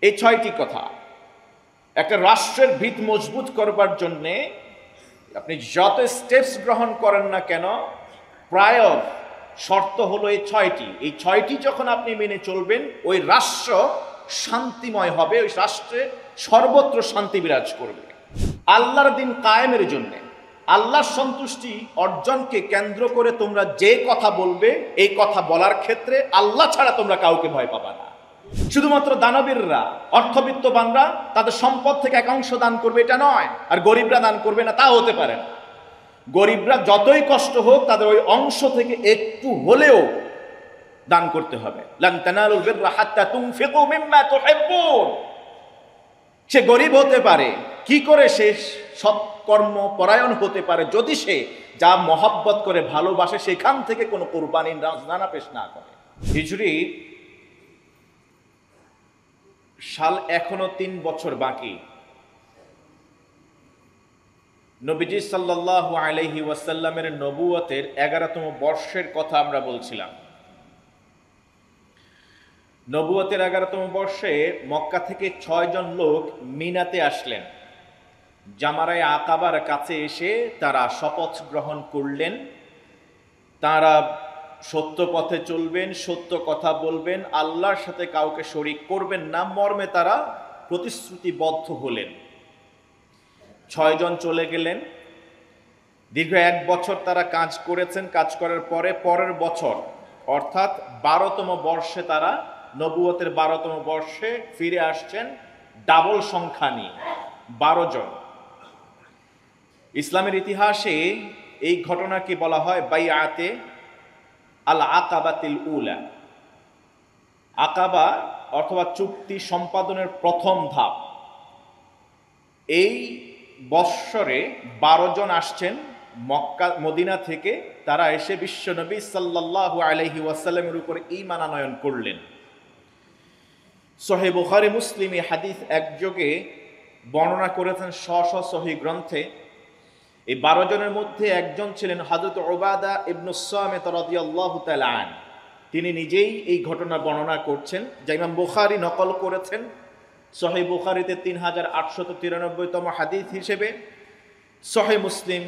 এই 6টি কথা একটা রাষ্ট্রের ভিত মজবুত করবার জন্যে আপনি যত স্টেপস গ্রহণ করেন না কেন, প্রায় শর্ত হলো এই 6টি। এই 6টি যখন আপনি মেনে চলবেন, ওই রাষ্ট্র শান্তিময় হবে, ওই রাষ্ট্রে সর্বত্র শান্তি বিরাজ করবে। আল্লাহর দিন কায়েমের জন্যে, আল্লাহর সন্তুষ্টি অর্জনকে কেন্দ্র করে তোমরা যে কথা বলবে, এই কথা বলার ক্ষেত্রে আল্লাহ ছাড়া তোমরা কাউকে ভয় পাবা না। শুধুমাত্র দানবীররা, অর্থবিত্তবানরা তাদের সম্পদ থেকে এক অংশ দান করবে এটা নয়, আর গরিবরা দান করবে না তা হতে পারে না। গরিবরা যতই কষ্ট হোক তাদের ওই অংশ থেকে একটু হলেও দান করতে হবে। লান তানালুল বিররা হাত্তা তুনফিকু মিম্মা তুহিব্বুন। সে গরিব হতে পারে, কি করে সে সৎকর্ম পরায়ণ হতে পারে যদি সে যা মহব্বত করে ভালোবাসে সেখান থেকে কোনো কুরবানি রাজদানা পেশ না করে। হিজরি সাল এখনো 3 বছর বাকি। নবীজি সাল্লাল্লাহু আলাইহি ওয়াসাল্লামের নবুয়তের 11তম বর্ষের কথা আমরা বলছিলাম। নবুয়তের 11তম বর্ষে মক্কা থেকে 6 জন লোক মিনাতে আসলেন। জামারায়ে আকাবার কাছে এসে তারা শপথ গ্রহণ করলেন, তারা সত্য পথে চলবেন, সত্য কথা বলবেন, আল্লাহর সাথে কাউকে শরীক করবেন না মর্মে তারা প্রতিশ্রুতিবদ্ধ হলেন। 6 জন চলে গেলেন। দীর্ঘ 1 বছর তারা কাজ করেছেন। কাজ করার পরে পরের বছর অর্থাৎ 12তম বর্ষে তারা নবুয়তের 12তম বর্ষে ফিরে আসছেন ডাবল সংখ্যা নিয়ে, 12 জন। ইসলামের ইতিহাসে এই ঘটনাকে বলা হয় বাইআতে আল আকাবাতিল উলা। আকাবা অথবা চুক্তি সম্পাদনের প্রথম ধাপ। এই বৎসরে 12 জন আসছেন মক্কা মদিনা থেকে। তারা এসে বিশ্বনবী সাল্লাল্লাহু আলাইহি ওয়াসাল্লামের উপরে ঈমান আনয়ন করলেন। সহিহ বুখারী মুসলিম এই হাদিস একযোগে বর্ণনা করেছেন সহিহ গ্রন্থে। এই 12 জনের মধ্যে একজন ছিলেন হযরত উবাদা ইবনে সামিত রাদিয়াল্লাহু তাআলা আন। তিনি নিজেই এই ঘটনা বর্ণনা করছেন, যা ইমাম বুখারী নকল করেছেন সহিহ বুখারীতে 3893তম হাদিস হিসেবে। সহিহ মুসলিম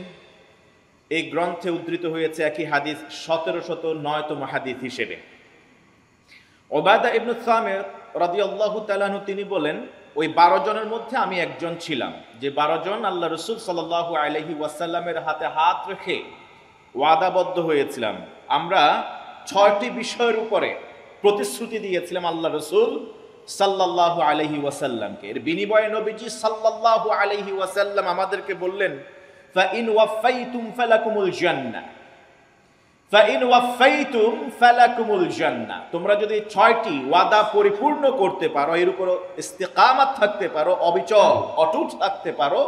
এই গ্রন্থে উদ্ধৃত হয়েছে একই হাদিস 1709তম হাদিস হিসেবে। উবাদা ইবনে সামিত রাদিয়াল্লাহু তাআলা আনহু তিনি বলেন, ওই 12 জনের মধ্যে আমি একজন ছিলাম, যে 12 জন আল্লাহ রাসূল সাল্লাল্লাহু আলাইহি ওয়াসাল্লামের হাতে হাত রেখে ওয়াদাবদ্ধ হয়েছিলাম। আমরা 6টি বিষয়ের উপরে প্রতিশ্রুতি দিয়েছিলাম আল্লাহ রাসূল সাল্লাল্লাহু আলাইহি ওয়াসাল্লামকে। এর বিনিময়ে নবীজি সাল্লাল্লাহু আলাইহি ওয়াসাল্লাম আমাদেরকে বললেন, ফা ইন ওয়াফাইতুম ফালাকুমুল জান্নাহ, ফা ইন ওয়াফাইতুম ফালাকুমুল জান্নাহ। তোমরা যদি 6টি ওয়াদা পরিপূর্ণ করতে পারো, এর উপর ইস্তিকামাত থাকতে পারো, অবিচল অটুট থাকতে পারো,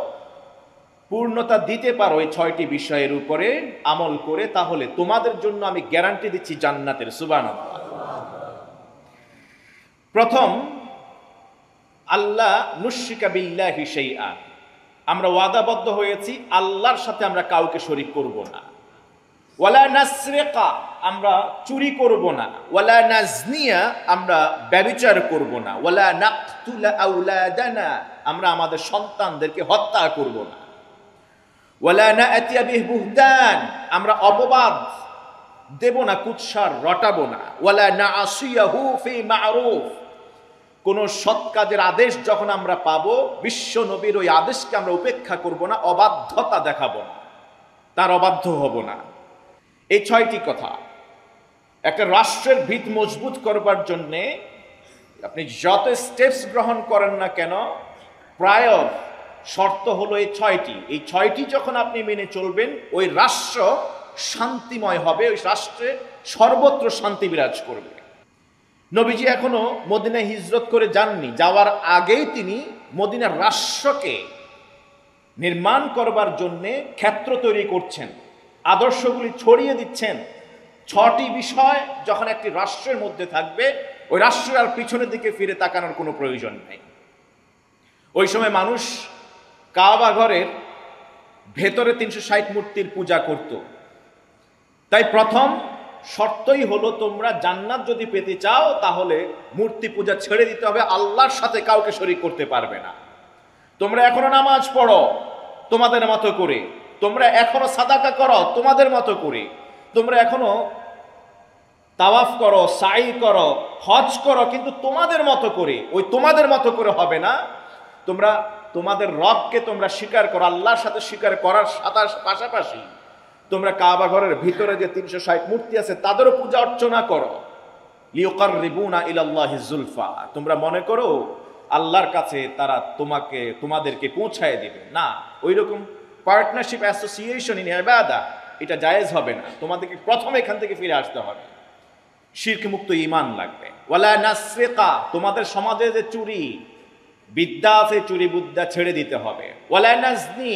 পূর্ণতা দিতে পারো এই 6টি বিষয়ের উপরে আমল করে, তাহলে তোমাদের জন্য আমি গ্যারান্টি দিচ্ছি জান্নাতের। সুবহানাল্লাহ। প্রথম, আল্লাহ নুশরিকা বিল্লাহি শাইআ। আমরা ওয়াদাবদ্ধ হয়েছি আল্লাহর সাথে আমরা কাউকে শরীক করব না। ওয়ালা নাসরিকা, আমরা চুরি করব না। ওয়ালা নাজনিয়া, আমরা ব্যভিচার করব না। ওয়ালা নাকতুলা আওলাদানা, আমরা আমাদের সন্তানদেরকে হত্যা করব না। ওয়ালা নাআতিয়া বিহবুহতান, আমরা অপবাদ দেব না, কুৎসার রটাবো না। ওয়ালা নাআসিয়াহু ফি মা'রুফ, কোন সৎ কাজের আদেশ যখন আমরা পাবো, বিশ্ব নবীর ওই আদেশকে আমরা উপেক্ষা করব না, অবাধ্যতা দেখাবো না, তার অবাধ্য হব না। এই 6টি কথা একটা রাষ্ট্রের ভিত মজবুত করবার জন্যে আপনি যত স্টেপস গ্রহণ করেন না কেন, প্রায় শর্ত হলো এই 6টি। এই 6টি যখন আপনি মেনে চলবেন, ওই রাষ্ট্র শান্তিময় হবে, ওই রাষ্ট্রে সর্বত্র শান্তি বিরাজ করবে। নবীজি এখনো মদিনায় হিজরত করে যাননি। যাওয়ার আগেই তিনি মদিনার রাষ্ট্রকে নির্মাণ করবার জন্যে ক্ষেত্র তৈরি করছেন, আদর্শগুলি ছড়িয়ে দিচ্ছেন। 6টি বিষয় যখন একটি রাষ্ট্রের মধ্যে থাকবে, ওই রাষ্ট্রের আর পিছনের দিকে ফিরে তাকানোর কোনো প্রয়োজন নেই। ওই সময় মানুষ কাবা ঘরের ভেতরে 360 মূর্তির পূজা করত। তাই প্রথম শর্তই হলো তোমরা জান্নাত যদি পেতে চাও তাহলে মূর্তি পূজা ছেড়ে দিতে হবে, আল্লাহর সাথে কাউকে শরীক করতে পারবে না। তোমরা এখনো নামাজ পড়ো তোমাদের মতো করে, তোমরা এখনো সাদাকা করো তোমাদের মতো করে, তোমরা এখনো তাওয়াফ করো, সাই করো, হজ করো, কিন্তু তোমাদের মতো করে, ওই তোমাদের মতো করে হবে না। তোমরা তোমাদের রবকে তোমরা স্বীকার করো, আল্লাহর সাথে স্বীকার করার পাশাপাশি তোমরা কাবা ঘরের ভিতরে যে 360 মূর্তি আছে তাদেরও পূজা অর্চনা করো। লিয়ুকাররিবুনা ইলাল্লাহি যুলফা, তোমরা মনে করো আল্লাহর কাছে তারা তোমাদেরকে পৌঁছায় দিবে না। ওই রকম পার্টনারশিপ অ্যাসোসিয়েশন ইন ইবাদা এটা জায়েজ হবে না। তোমাদেরকে প্রথমে এখান থেকে ফিরে আসতে হবে, শিরক মুক্ত ঈমান লাগবে। ওয়ালা নাসরিকা, তোমাদের সমাজে যে চুরি বিদ্যা আছে চুরি বুদ্দা ছেড়ে দিতে হবে। ওয়ালা নাজনি,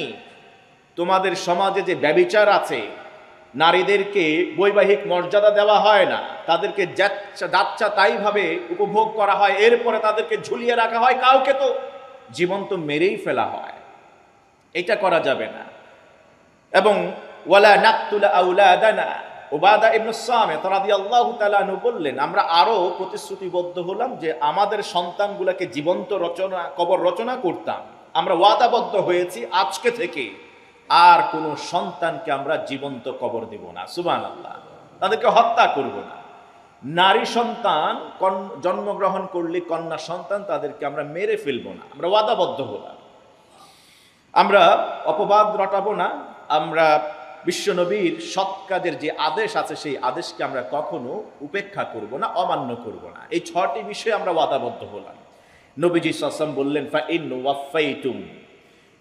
তোমাদের সমাজে যে ব্যভিচার আছে, নারীদেরকে বৈবাহিক মর্যাদা দেওয়া হয় না, তাদেরকে যাচ্ছা তাই ভাবে উপভোগ করা হয়, এরপরে তাদেরকে ঝুলিয়ে রাখা হয়, কাউকে তো জীবন্ত মেরেই ফেলা হয়, এটা করা যাবে না। এবং ওয়ালা নাকতুলা আউলাদানা, উবাদা ইবনে সামিত রাদিয়াল্লাহু তাআলা আনহু বললেন, আমরা আরো প্রতিশ্রুতিবদ্ধ হলাম যে আমাদের সন্তানগুলোকে জীবন্ত কবর রচনা করতাম। আমরা ওয়াদাবদ্ধ হয়েছি আজকে থেকে আর কোনো সন্তানকে আমরা জীবন্ত কবর দেব না, সুবহানাল্লাহ, তাদেরকে হত্যা করব না। নারী সন্তান জন্মগ্রহণ করলে কন্যা সন্তান তাদেরকে আমরা মেরে ফেলবো না, আমরা ওয়াদাবদ্ধ হলাম। আমরা অপবাদ রটাবো না, আমরা বিশ্বনবীর সৎ কাজের যে আদেশ আছে সেই আদেশকে আমরা কখনো উপেক্ষা করব না, অমান্য করব না। এই 6টি বিষয়ে আমরা ওয়াদাবদ্ধ হলাম। নবীজি সাল্লাল্লাহু আলাইহি ওয়াসাল্লাম বললেন, ফা ইন ওয়াফাইতুম,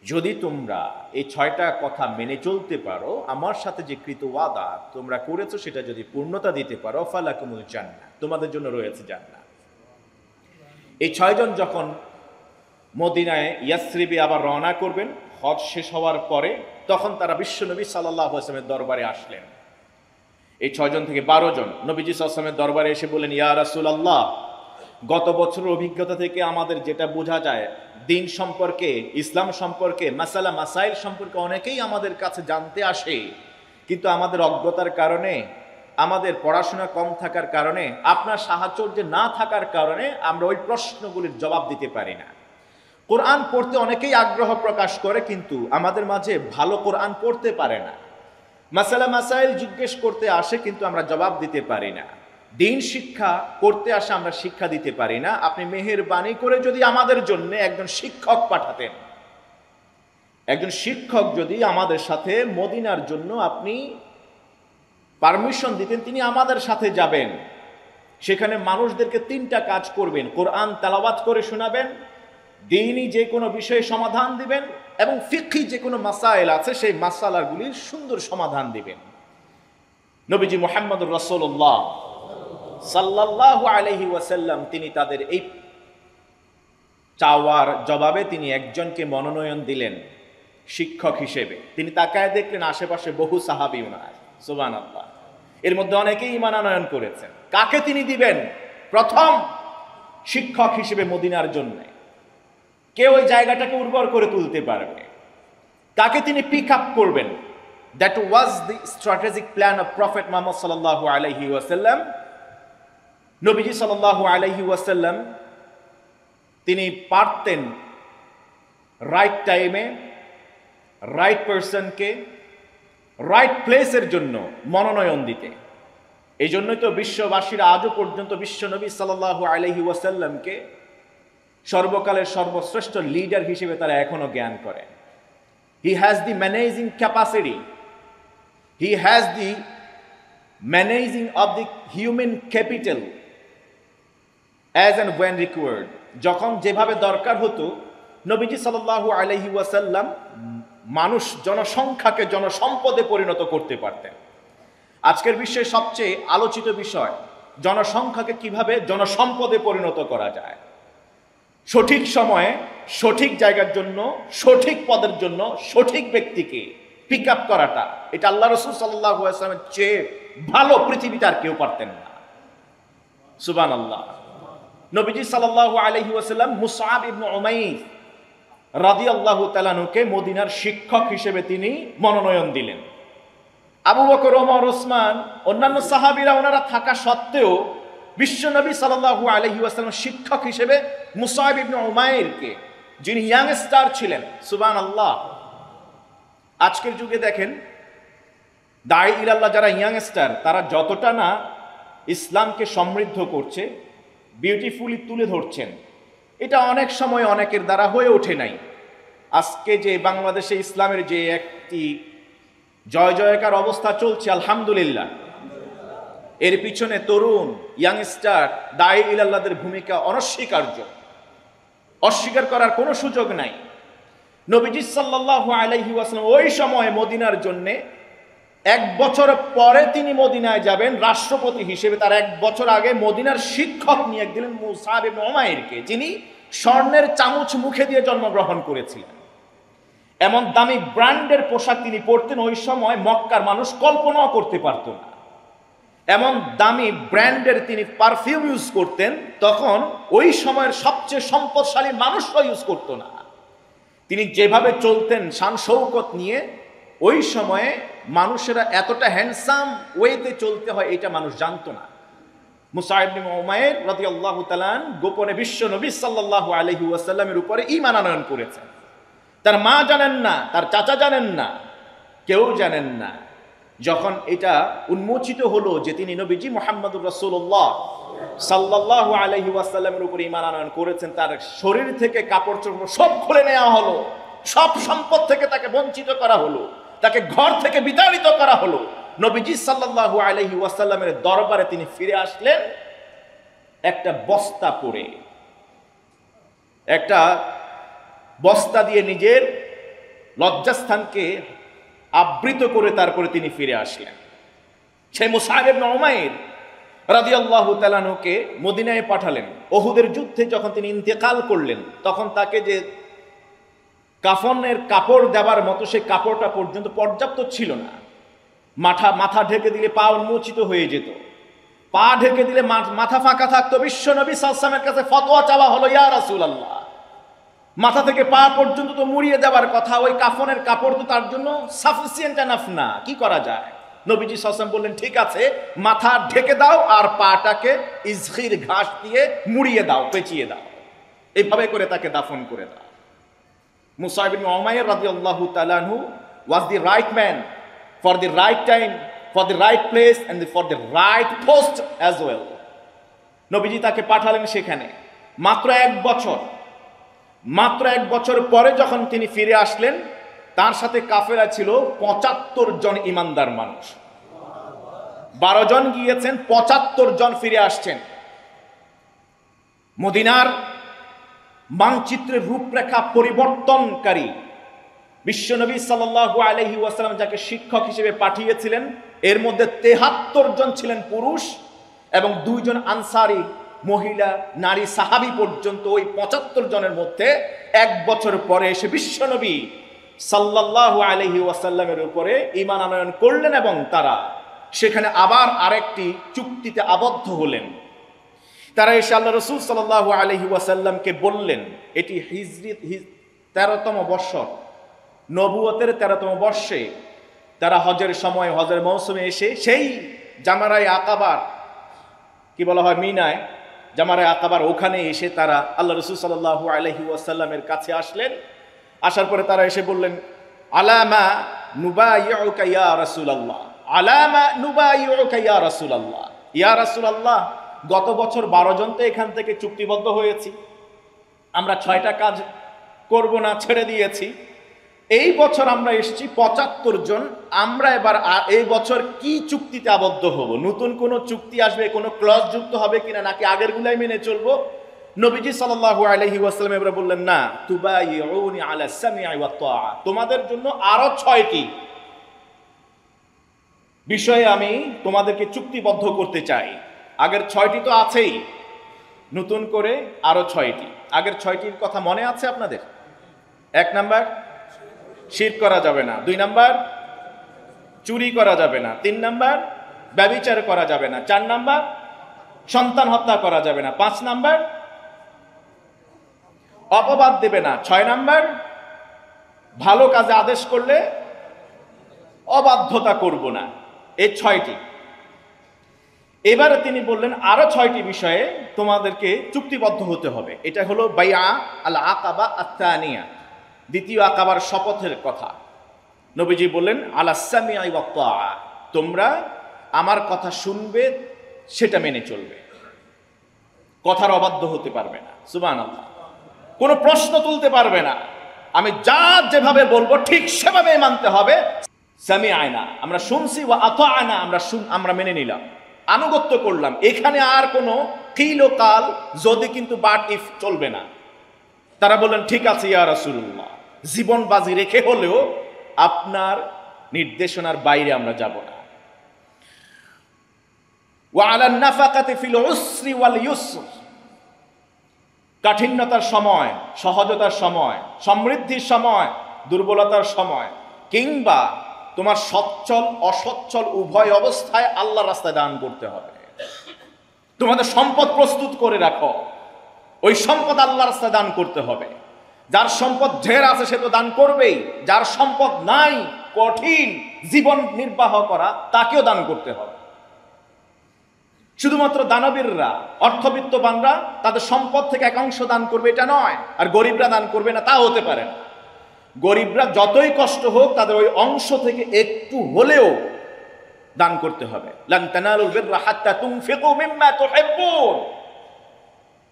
যদি তোমরা এই 6টা কথা মেনে চলতে পারো, আমার সাথে যে কৃত ওয়াদা তোমরা করেছো সেটা যদি পূর্ণতা দিতে পারো, ফালাকুমুল জান্নাহ, তোমাদের জন্য রয়েছে জান্নাত। এই 6 জন যখন মদিনায় ইয়াসরিবে আবার রওনা করবেন হজ শেষ হওয়ার পরে, তখন তারা বিশ্বনবী সাল্লাল্লাহু আলাইহি ওয়াসাল্লামের দরবারে আসলেন। এই 6 জন থেকে 12 জন নবীজি সাল্লাল্লাহু আলাইহি ওয়াসাল্লামের দরবারে এসে বললেন, ইয়া রাসূলুল্লাহ, গত বছরের অভিজ্ঞতা থেকে আমাদের যেটা বোঝা যায়, দিন সম্পর্কে, ইসলাম সম্পর্কে, মাসালা মাসাইল সম্পর্কে অনেকেই আমাদের কাছে জানতে আসে, কিন্তু আমাদের অজ্ঞতার কারণে, আমাদের পড়াশোনা কম থাকার কারণে, আপনার সাহায্য যে না থাকার কারণে আমরা ওই প্রশ্নগুলির জবাব দিতে পারি না। কোরআন পড়তে অনেকেই আগ্রহ প্রকাশ করে, কিন্তু আমাদের মাঝে ভালো কোরআন পড়তে পারে না। মাসালা মাসাইল জিজ্ঞেস করতে আসে, কিন্তু আমরা জবাব দিতে পারি না। দিন শিক্ষা করতে আসে, আমরা শিক্ষা দিতে পারি না। আপনি মেহেরবানি করে যদি আমাদের জন্য একজন শিক্ষক পাঠাতেন, একজন শিক্ষক যদি আমাদের সাথে মদিনার জন্য আপনি পারমিশন দিতেন, তিনি আমাদের সাথে যাবেন, সেখানে মানুষদেরকে 3টা কাজ করবেন, কোরআন তেলাওয়াত করে শোনাবেন, দ্বীনি যে কোনো বিষয়ে সমাধান দিবেন, এবং ফিকহি যে কোনো মাসাইল আছে সেই মাসালাগুলির সুন্দর সমাধান দিবেন। নবীজি মুহাম্মদুর রাসূলুল্লাহ সাল্লাল্লাহু আলাইহি ওয়াসাল্লাম তিনি তাদের এই চাওয়ার জবাবে তিনি একজনকে মনোনয়ন দিলেন শিক্ষক হিসেবে। তিনি তাকায় দেখলেন আশেপাশে বহু সাহাবী ওনার, সুবহানাল্লাহ, এর মধ্যে অনেকেই ঈমান আনয়ন করেছেন। কাকে তিনি দিবেন প্রথম শিক্ষক হিসেবে মদিনার জন্য? কে ওই জায়গাটাকে উর্বর করে তুলতে পারবে? কাকে তিনি পিক আপ করবেন? That was the strategic plan of prophet Muhammad সাল্লাল্লাহু আলাইহি ওয়াসাল্লাম। নবীজি সাল্লাল্লাহু আলাইহি ওয়াসাল্লাম তিনি পারতেন রাইট টাইমে রাইট পারসনকে রাইট প্লেসের জন্য মনোনয়ন দিতে। এই জন্যই তো বিশ্ববাসীরা আজও পর্যন্ত বিশ্বনবী সাল্লাল্লাহু আলাইহি ওয়াসাল্লামকে সর্বকালের সর্বশ্রেষ্ঠ লিডার হিসেবে তারা এখনো জ্ঞান করে। He has the managing capacity, he has the managing of the human capital as and when required. যখন যেভাবে দরকার হতো, নবীজি সাল্লাল্লাহু আলাইহি ওয়াসাল্লাম মানুষ জনসংখ্যাকে জনসম্পদে পরিণত করতে পারতেন। আজকের বিশ্বের সবচেয়ে আলোচিত বিষয় জনসংখ্যাকে কিভাবে জনসম্পদে পরিণত করা যায়। সঠিক সময়ে সঠিক জায়গার জন্য সঠিক পদের জন্য সঠিক ব্যক্তিকে পিক আপ করাটা, এটা আল্লাহ রাসূল সাল্লাল্লাহু আলাইহি ওয়াসাল্লামের চেয়ে ভালো পৃথিবীতে আর কেউ পারতেন না, সুবহানাল্লাহ। নবীজি সাল্লাল্লাহু আলাইহি ওয়াসাল্লাম মুসআব ইবনে উমাইর রাদিয়াল্লাহু তাআলা আনহুকে মদিনার শিক্ষক হিসেবে তিনি মনোনয়ন দিলেন। আবু বকর, ওমর, ওসমান, অন্যান্য সাহাবীরা ওনারা থাকা সত্ত্বেও বিশ্বনবী সাল্লাল্লাহু আলাইহি ওয়াসাল্লাম শিক্ষক হিসেবে মুসাইব ইবনে উমাইরকে, যিনি ইয়াংস্টার ছিলেন, সুবহানাল্লাহ। আজকের যুগে দেখেন দাঈ ইলাল্লাহ যারা ইয়াংস্টার, তারা যতটা না ইসলামকে সমৃদ্ধ করছে, বিউটিফুলি তুলে ধরছেন, এটা অনেক সময় অনেকের দ্বারা হয়ে ওঠে নাই। আজকে যে বাংলাদেশে ইসলামের যে একটি জয় জয়কার অবস্থা চলছে, আলহামদুলিল্লাহ, এর পিছনে তরুণ ইয়াংস্টার দাঈ ইলাল্লাহদের ভূমিকা অনস্বীকার্য, অস্বীকার করার কোনো সুযোগ নাই। নবীজি সাল্লাল্লাহু আলাইহি ওয়াসাল্লাম ওই সময় মদিনার জন্য 1 বছর পরে তিনি মদিনায় যাবেন রাষ্ট্রপতি হিসেবে, তার 1 বছর আগে মদিনার শিক্ষক নিয়োগ দিলেন মুসাব ইবনে উমাইরকে, যিনি স্বর্ণের চামচ মুখে দিয়ে জন্মগ্রহণ করেছিলেন। এমন দামি ব্র্যান্ডের পোশাক তিনি পরতেন, ওই সময় মক্কার মানুষ কল্পনাও করতে পারত না। এমন দামি ব্র্যান্ডের তিনি পারফিউম ইউজ করতেন, তখন ওই সময়ের সবচেয়ে সম্পদশালী মানুষরা ইউজ করত না। তিনি যেভাবে চলতেন শান শৌকত নিয়ে, ওই সময়ে মানুষেরা এতটা হ্যান্ডসাম ওয়েতে চলতে হয় এটা মানুষ জানতো না। মুসাইব ইবনে উমাইর রাদিয়াল্লাহু তাআলা গোপনে বিশ্ব নবী সাল্লাল্লাহু আলাইহি ওয়াসাল্লামের উপরে ঈমান আনয়ন করেছেন। তার মা জানেন না, তার চাচা জানেন না, কেউ জানেন না। যখন এটা উন্মোচিত হলো যে তিনি নবীজি মুহাম্মদুর রাসূলুল্লাহ সাল্লাল্লাহু আলাইহি ওয়াসাল্লামের উপরে ঈমান আনয়ন করেছেন, তার শরীর থেকে কাপড় চোপড় সব খুলে নেওয়া হলো, সব সম্পদ থেকে তাকে বঞ্চিত করা হলো, তাকে ঘর থেকে বিতাড়িত করা হলো। নবীজি সাল্লাল্লাহু আলাইহি ওয়াসাল্লামের দরবারে তিনি ফিরে আসলেন একটা বস্তা পরে, একটা বস্তা দিয়ে নিজের লজ্জাস্থানকে আবৃত করে তারপরে তিনি ফিরে আসলেন। সেই মুসাইব ইবনে উমাইর রাদিয়াল্লাহু তাআলা আনহুকে মদিনায় পাঠালেন। উহুদের যুদ্ধে যখন তিনি ইন্তেকাল করলেন, তখন তাকে যে কাফনের কাপড় দেওয়ার মতো সেই কাপড়টা পর্যন্ত পর্যাপ্ত ছিল না। মাথা ঢেকে দিলে পা উন্মোচিত হয়ে যেত, পা ঢেকে দিলে মাথা ফাঁকা থাকতো। বিশ্ব নবী সাল্লাল্লাহু আলাইহি ওয়াসাল্লামের কাছে ফতোয়া চাওয়া হলো, ইয়া রাসূলুল্লাহ, মাথা থেকে পা পর্যন্ত তো মুড়িয়ে দেওয়ার কথা, ওই কাফনের কাপড় তো তার জন্য সাফিসিয়েন্ট এনাফ না, কি করা যায়? নবীজি সাল্লাল্লাহু আলাইহি ওয়াসাল্লাম বললেন, ঠিক আছে, মাথা ঢেকে দাও আর পাটাকে ইজখির ঘাস দিয়ে মুড়িয়ে দাও, পেঁচিয়ে দাও, এইভাবে করে তাকে দাফন করে দাও। মুসাইব ইবনে উমাইর রাদিয়াল্লাহু তাআলা আনহু was the right man for the right time, for the right place and for the right post as well. নবীজি তাকে পাঠালেন সেখানে। মাত্র 1 বছর পরে যখন তিনি ফিরে আসলেন, তার সাথে কাফেলা ছিল 75 জন ইমানদার মানুষ। 12 জন গিয়েছেন, 75 জন ফিরে আসছেন। মদিনার মানচিত্রের রূপরেখা পরিবর্তনকারী বিশ্বনবী সাল্লাল্লাহু আলাইহি ওয়াসাল্লাম যাকে শিক্ষক হিসেবে পাঠিয়েছিলেন, এর মধ্যে 73 জন ছিলেন পুরুষ এবং 2 জন আনসারি মহিলা নারী সাহাবী পর্যন্ত। ওই 75 জনের মধ্যে 1 বছর পরে এসে বিশ্বনবী সাল্লাল্লাহু আলাইহি ওয়াসাল্লামের উপরে ঈমান আনয়ন করলেন এবং তারা সেখানে আবার আরেকটি চুক্তিতে আবদ্ধ হলেন। তারা এসে আল্লাহ রাসূল সাল্লাল্লাহু আলাইহি ওয়াসাল্লামকে বললেন, এটি হিজরি 13তম বর্ষ, নবুয়তের 13তম বর্ষে তারা হজের সময়, হজের মৌসুমে এসে সেই জামারায়ে আকাবার, কি বলা হয়, মিনায় জামারায়ে আকাবার, ওখানে এসে তারা আল্লাহ রাসূল সাল্লাল্লাহু আলাইহি ওয়াসাল্লামের কাছে আসলেন। আসার পরে তারা এসে বললেন, আলামা নুবাইউকা ইয়া রাসূলুল্লাহ, আলামা নুবাইউকা ইয়া রাসূলুল্লাহ, ইয়া রাসূলুল্লাহ, গত বছর 12 জন তো এখান থেকে চুক্তিবদ্ধ হয়েছি, আমরা 6টা কাজ করব না, ছেড়ে দিয়েছি। এই বছর আমরা এসেছি 75 জন, আমরা এবার এই বছর কি চুক্তিতে আবদ্ধ হব? নতুন কোনো চুক্তি আসবে, কোনো ক্লজ যুক্ত হবে কিনা, নাকি আগের গুলাই মেনে চলবো? নবীজি সাল্লাল্লাহু আলাইহি ওয়াসাল্লাম এবার বললেন, না, তুবাইউনি আলা সামঈ ওয়া তাআ, তোমাদের জন্য আরো 6টি বিষয়ে আমি তোমাদেরকে চুক্তিবদ্ধ করতে চাই। আগের 6টি তো আছেই, নতুন করে আরো 6টি। আগের 6টির কথা মনে আছে আপনাদের? 1 নাম্বার, শিরক করা যাবে না। 2 নাম্বার, চুরি করা যাবে না। 3 নাম্বার, ব্যভিচার করা যাবে না। 4 নাম্বার, সন্তান হত্যা করা যাবে না। 5 নাম্বার, অপবাদ দেবে না। 6 নাম্বার, ভালো কাজে আদেশ করলে অবাধ্যতা করব না। এই 6টি। এবারে তিনি বললেন আরো 6টি বিষয়ে তোমাদেরকে চুক্তিবদ্ধ হতে হবে। এটা হলো বাইআ আল আকাবা আত-তানিয়া, দ্বিতীয় আকাবার শপথের কথা। নবীজি বললেন আলা সামিআ ওয়া তাআ, তোমরা আমার কথা শুনবে, সেটা মেনে চলবে, কথার অবাধ্য হতে পারবে না। সুবহানাল্লাহ। কোনো প্রশ্ন তুলতে পারবে না, আমি যা যেভাবে বলবো ঠিক সেভাবে মানতে হবে। সামিআনা, আমরা শুনছি, ওয়া আতাআনা, আমরা মেনে নিলাম, আনুগত্য করলাম। এখানে আর কোনো কিল ও কাল, যদি কিন্তু, বাট ইফ চলবে না। তারা বললেন ঠিক আছে ইয়া রাসূলুল্লাহ, জীবন বাজি রেখে হলেও আপনার নির্দেশনার বাইরে আমরা যাব না। ওয়া আলান নাফাকাতি ফিল উসরি ওয়াল ইউসর, কাঠিন্যতার সময়, সহজতার সময়, সমৃদ্ধির সময়, দুর্বলতার সময়, কিংবা তোমার সচ্ছল অসচ্ছল উভয় অবস্থায় আল্লাহর রাস্তায় দান করতে হবে। তোমাদের সম্পদ প্রস্তুত করে রাখো, ওই সম্পদ আল্লাহর রাস্তায় দান করতে হবে। যার সম্পদ ঢের আছে সে তো দান করবেই, যার সম্পদ নাই, কঠিন জীবন নির্বাহ করা, তাকেও দান করতে হবে। শুধুমাত্র দানবীররা, অর্থবিত্তবানরা তাদের সম্পদ থেকে এক অংশ দান করবে এটা নয়, আর গরিবরা দান করবে না তা হতে পারে না। গরিবরা যতই কষ্ট হোক তাদের ওই অংশ থেকে একটু হলেও দান করতে হবে। লান তানালুল বিররা হাত্তা তুনফিকু মিম্মা তুহিব্বুন।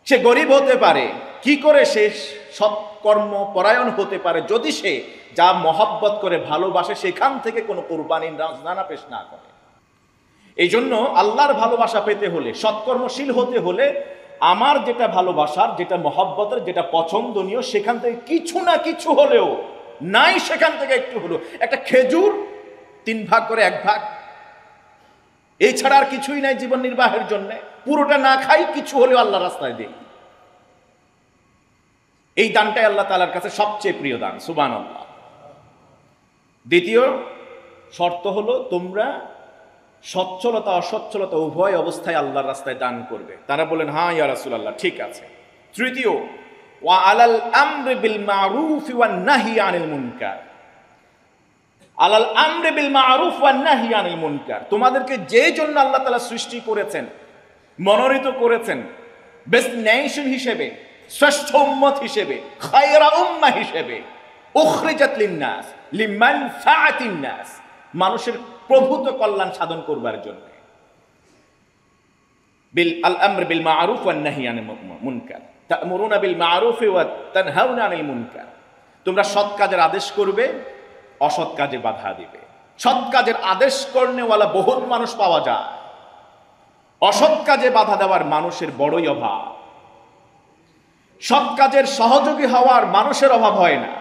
সে গরিব হতে পারে, কি করে সে সৎকর্ম পরায়ণ হতে পারে যদি সে যা মহব্বত করে ভালোবাসে সেখান থেকে কোনো কুরবানির রাজনানা পেশ না করে। এই জন্য আল্লাহর ভালোবাসা পেতে হলে, সৎকর্মশীল হতে হলে, আমার যেটা ভালোবাসার, যেটা মহব্বতের, যেটা পছন্দনীয়, সেখান থেকে কিছু না কিছু হলেও, নাই সেখান থেকে একটু হলেও, একটা খেজুর 3 ভাগ করে 1 ভাগ, এছাড়া আর কিছুই নাই জীবন নির্বাহের জন্য। পুরোটা না খাই, কিছু হলেও আল্লাহর রাস্তায় দিই। এই দানটাই আল্লাহ তাআলার কাছে সবচেয়ে প্রিয় দান। সুবহানাল্লাহ। দ্বিতীয় শর্ত হলো তোমরা সচ্ছলতা অসচ্ছলতা উভয় অবস্থায় আল্লাহর রাস্তায় দান করবে। তারা বলেন হ্যাঁ ইয়া রাসূলুল্লাহ, ঠিক আছে। তৃতীয়, ওয়া আলাল আমরি বিল মারুফ ওয়ান নাহি আনিল মুনকার। আলাল আমরি বিল মারুফ ওয়ান নাহি আনিল মুনকার, তোমাদেরকে যে জন্য আল্লাহ তাআলা সৃষ্টি করেছেন, মনোনীত করেছেন, বেস্ট নেশন হিসেবে, শ্রেষ্ঠ উম্মত হিসেবে, খায়রা উম্মাহ হিসেবে, উখরিজাত লিন-নাস লিমানফাআতিন নাস, মানুষের প্রভূত কল্যাণ সাধন করবার জন্য। বিল আল আমর বিল মারুফ ওয়ান নাহি আনিল মুনকার, তা'মুরুনা বিল মারুফ ওয়া তানহাউনা আনিল মুনকার, তোমরা সৎ কাজের আদেশ করবে, অসৎ কাজে বাধা দিবে। সৎ কাজের আদেশ করনেওয়ালা বহুত মানুষ পাওয়া যায়, অসৎ কাজে বাধা দেওয়ার মানুষের বড়ই অভাব। সৎ কাজের সহযোগী হওয়ার মানুষের অভাব হয় না,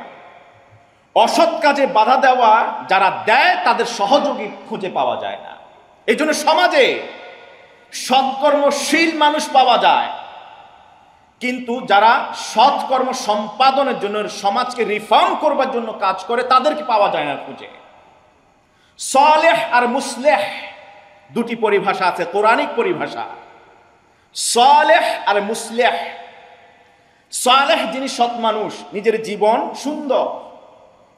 অসৎ কাজে বাধা দেওয়া যারা দেয় তাদের সহযোগী খুঁজে পাওয়া যায় না। এই জন্য সমাজে সৎকর্মশীল মানুষ পাওয়া যায়, কিন্তু যারা সৎকর্ম সম্পাদনের জন্য, সমাজকে রিফর্ম করবার জন্য কাজ করে, তাদেরকে পাওয়া যায় না খুঁজে। সালেহ আর মুসলেহ দুটি পরিভাষা আছে, কোরআনিক পরিভাষা। সালেহ আর মুসলেহ। সালেহ যিনি সৎ মানুষ, নিজের জীবন সুন্দর,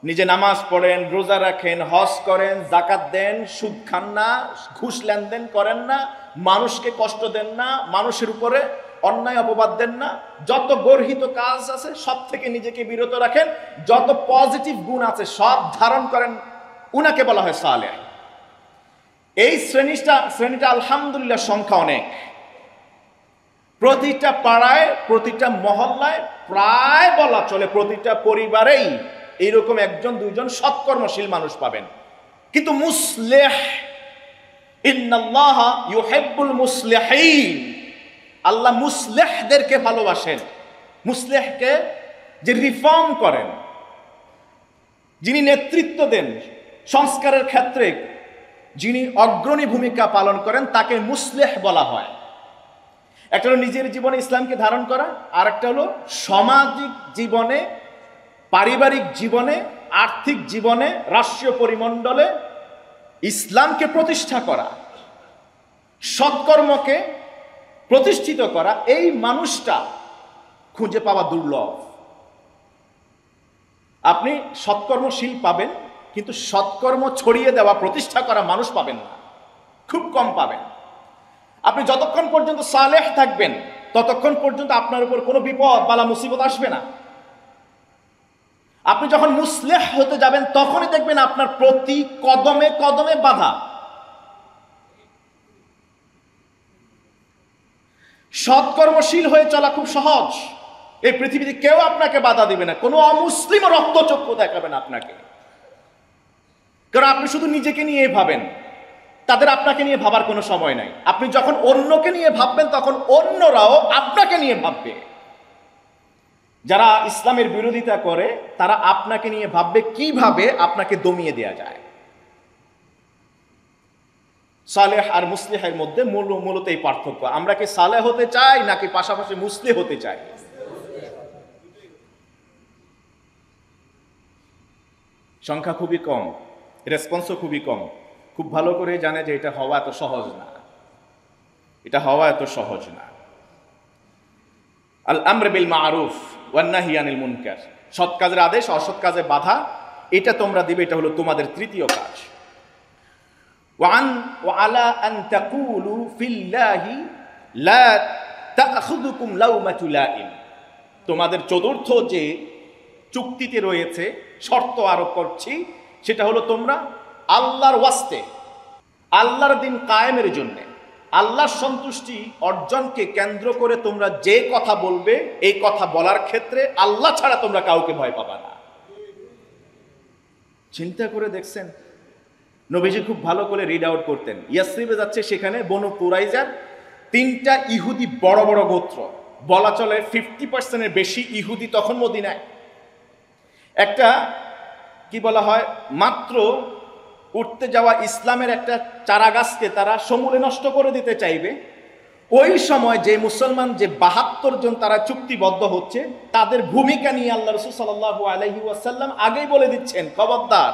নিজে নামাজ পড়েন, রোজা রাখেন, হজ করেন, যাকাত দেন, সুদ খান না, ঘুষ লেনদেন করেন না, মানুষকে কষ্ট দেন না, মানুষের উপরে অন্যায় অপবাদ দেন না, যত গর্হিত কাজ আছে সব থেকে নিজেকে বিরত রাখেন, যত পজিটিভ গুণ আছে সব ধারণ করেন, উনাকে বলা হয় সালেহ। এই শ্রেণীটা আলহামদুলিল্লাহ সংখ্যা অনেক। প্রতিটা পাড়ায়, প্রতিটা মহল্লায়, প্রায় বলা চলে প্রতিটা পরিবারেই এইরকম 1-2 সৎকর্মশীল মানুষ পাবেন। কিন্তু মুসলিহ, ইন্নাল্লাহা ইউহিব্বুল মুসলিহিন, আল্লাহ মুসলিহদেরকে ভালোবাসেন। মুসলিহকে যে রিফর্ম করেন, যিনি নেতৃত্ব দেন সংস্কারের ক্ষেত্রে, যিনি অগ্রণী ভূমিকা পালন করেন, তাকে মুসলিহ বলা হয়। একটা হলো নিজের জীবনে ইসলামকে ধারণ করা, আর একটা হলো সামাজিক জীবনে, পারিবারিক জীবনে, আর্থিক জীবনে, রাষ্ট্রীয় পরিমণ্ডলে ইসলামকে প্রতিষ্ঠা করা, সৎকর্মকে প্রতিষ্ঠিত করা। এই মানুষটা খুঁজে পাওয়া দুর্লভ। আপনি সৎকর্মশীল পাবেন, কিন্তু সৎকর্ম ছড়িয়ে দেওয়া, প্রতিষ্ঠা করা মানুষ পাবেন না, খুব কম পাবেন। আপনি যতক্ষণ পর্যন্ত সালেহ থাকবেন ততক্ষণ পর্যন্ত আপনার উপর কোনো বিপদ বালা মুসিবত আসবে না। আপনি যখন মুসলিহ হতে যাবেন তখনই দেখবেন আপনার প্রতি কদমে কদমে বাধা। সৎকর্মশীল হয়ে চলা খুব সহজ। এই পৃথিবীতে কেউ আপনাকে বাধা দিবে না, কোনো অমুসলিম রক্তচক্ষু দেখাবে না আপনাকে, কারণ আপনি শুধু নিজেকে নিয়ে ভাবেন, তাদের আপনাকে নিয়ে ভাবার কোনো সময় নাই। আপনি যখন অন্যকে নিয়ে ভাববেন তখন অন্যরাও আপনাকে নিয়ে ভাববে। যারা ইসলামের বিরোধিতা করে তারা আপনাকে নিয়ে ভাববে কিভাবে আপনাকে দমিয়ে দেয়া যায়। সালেহ আর মুসলিহের মধ্যে মূলত এই পার্থক্য। আমরা কি সালেহ হতে চাই নাকি পাশাপাশি মুসলিহ হতে চাই? সংখ্যা খুবই কম, রেসপন্সও খুবই কম। খুব ভালো করে জানে যে এটা হওয়া এত সহজ না, এটা হওয়া এত সহজ না। আল আমর বিল মারুফ ওয়ান নাহি আনিল মুনকার, সৎ কাজের আদেশ, অসৎ কাজে বাধা, এটা তোমরা দিবে, এটা হলো তোমাদের তৃতীয় কাজ। ওয়ান ওয়ালা আন তাকুলু ফিল্লাহি লা তাখুযুকুম লাউমাতু লাইম, তোমাদের চতুর্থ যে চুক্তিতে রয়েছে, শর্ত আরোপ করছি, সেটা হলো তোমরা আল্লাহর ওয়াস্তে, আল্লাহর দিন কায়েমের জন্য, আল্লাহর সন্তুষ্টি অর্জনকে কেন্দ্র করে তোমরা যে কথা বলবে, এই কথা বলার ক্ষেত্রে আল্লাহ ছাড়া তোমরা কাউকে ভয় পাবা না। চিন্তা করে দেখছেন, নবীজি খুব ভালো করে রিড আউট করতেন। ইয়াসরিবে যাচ্ছে, সেখানে বনু কুরাইজার 3টা ইহুদি বড় বড় গোত্র, বলা চলে 50% বেশি ইহুদি তখন মদিনায়। একটা কি বলা হয়, মাত্র উঠতে যাওয়া ইসলামের একটা চারা গাছকে তারা সমূলে নষ্ট করে দিতে চাইবে। ওই সময় যে মুসলমান যে 72 জন তারা চুক্তিবদ্ধ হচ্ছে, তাদের ভূমিকা নিয়ে আল্লাহ রাসূল সাল্লাল্লাহু আলাইহি ওয়াসাল্লাম আগেই বলে দিচ্ছেন, খবরদার,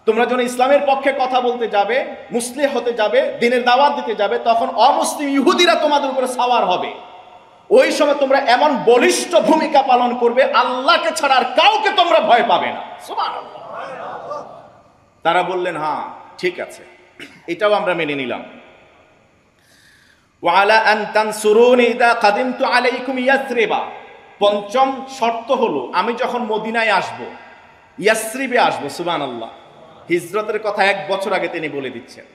তোমরা যখন ইসলামের পক্ষে কথা বলতে যাবে, মুসলিহ হতে যাবে, দ্বীনের দাওয়াত দিতে যাবে, তখন অমুসলিম ইহুদিরা তোমাদের উপরে সাওয়ার হবে। ওই সময় তোমরা এমন বলিষ্ঠ ভূমিকা পালন করবে, আল্লাহকে ছাড়া আর কাউকে তোমরা ভয় পাবে না। সুবহানাল্লাহ। তারা বললেন, হ্যাঁ ঠিক আছে, এটাও আমরা মেনে নিলাম। ওয়ালা আন তানসুরুনি ইযা কাদিমতু আলাইকুম ইয়াসরিবা, পঞ্চম শর্ত হলো আমি যখন মদিনায় আসব, ইয়াসরিবে আসব। সুবহানাল্লাহ। হিজরতের কথা 1 বছর আগে তিনি বলে দিচ্ছেন,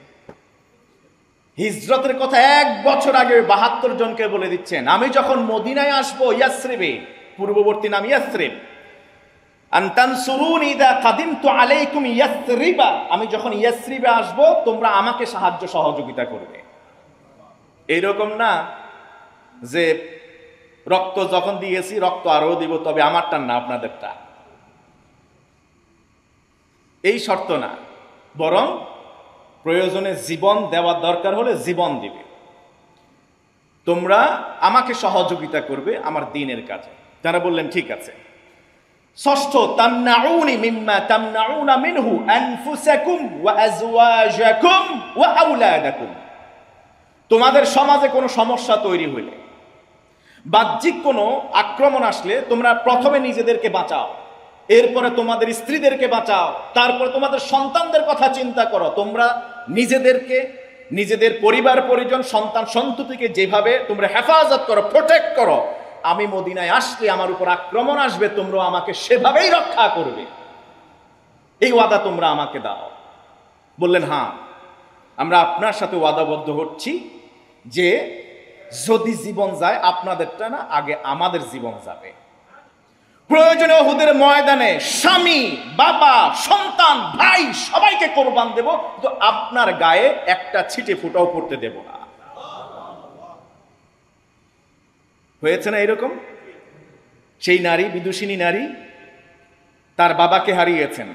হিজরতের কথা 1 বছর আগে 72 জনকে বলে দিচ্ছেন, আমি যখন মদিনায় আসব ইয়াসরিবে, পূর্ববর্তী নাম ইয়াসরিব, আন তানসুরুনি ইযা কাদিমতু আলাইকুম ইয়াসরিবা, আমি যখন ইয়াসরিবে আসব তোমরা আমাকে সাহায্য সহযোগিতা করবে। এইরকম না যে রক্ত যখন দিয়েছি রক্ত আরো দিব, তবে আমারটা না আপনাদেরটা, এই শর্ত না, বরং প্রয়োজনে জীবন দেওয়ার দরকার হলে জীবন দিবে, তোমরা আমাকে সহযোগিতা করবে আমার দ্বীনের কাজে। তারা বললেন ঠিক আছে। ষষ্ঠ, তামনাউনি মিম্মা তামনাউনা মিনহু আনফুসাকুম ওয়া আজওয়াজাকুম ওয়া আওলাদাকুম, তোমাদের সমাজে কোনো সমস্যা তৈরি হইলে, বাহ্যিক কোনো আক্রমণ আসলে তোমরা প্রথমে নিজেদেরকে বাঁচাও, এরপরে তোমাদের স্ত্রীদেরকে বাঁচাও, তারপর তোমাদের সন্তানদের কথা চিন্তা করো। তোমরা নিজেদেরকে, নিজেদের পরিবার পরিজন, সন্তান সন্ততিকে যেভাবে তোমরা হেফাজত করো, প্রোটেক্ট করো, আমি মদিনায় আসলে আমার উপর আক্রমণ আসবে, তোমরা আমাকে সেভাবেই রক্ষা করবে, এই ওয়াদা তোমরা আমাকে দাও। বললেন হ্যাঁ, আমরা আপনার সাথে ওয়াদাবদ্ধ হচ্ছি যে যদি জীবন যায় আপনাদেরটা না, আগে আমাদের জীবন যাবে। প্রয়োজনে উহুদের ময়দানে স্বামী, বাবা, সন্তান, ভাই সবাইকে কোরবান দেব, কিন্তু আপনার গায়ে একটা ছিটে ফুটাও পড়তে দেব না। হয়েছে না এরকম? সেই নারী, বিদুষিনী নারী, তার বাবাকে হারিয়েছেন,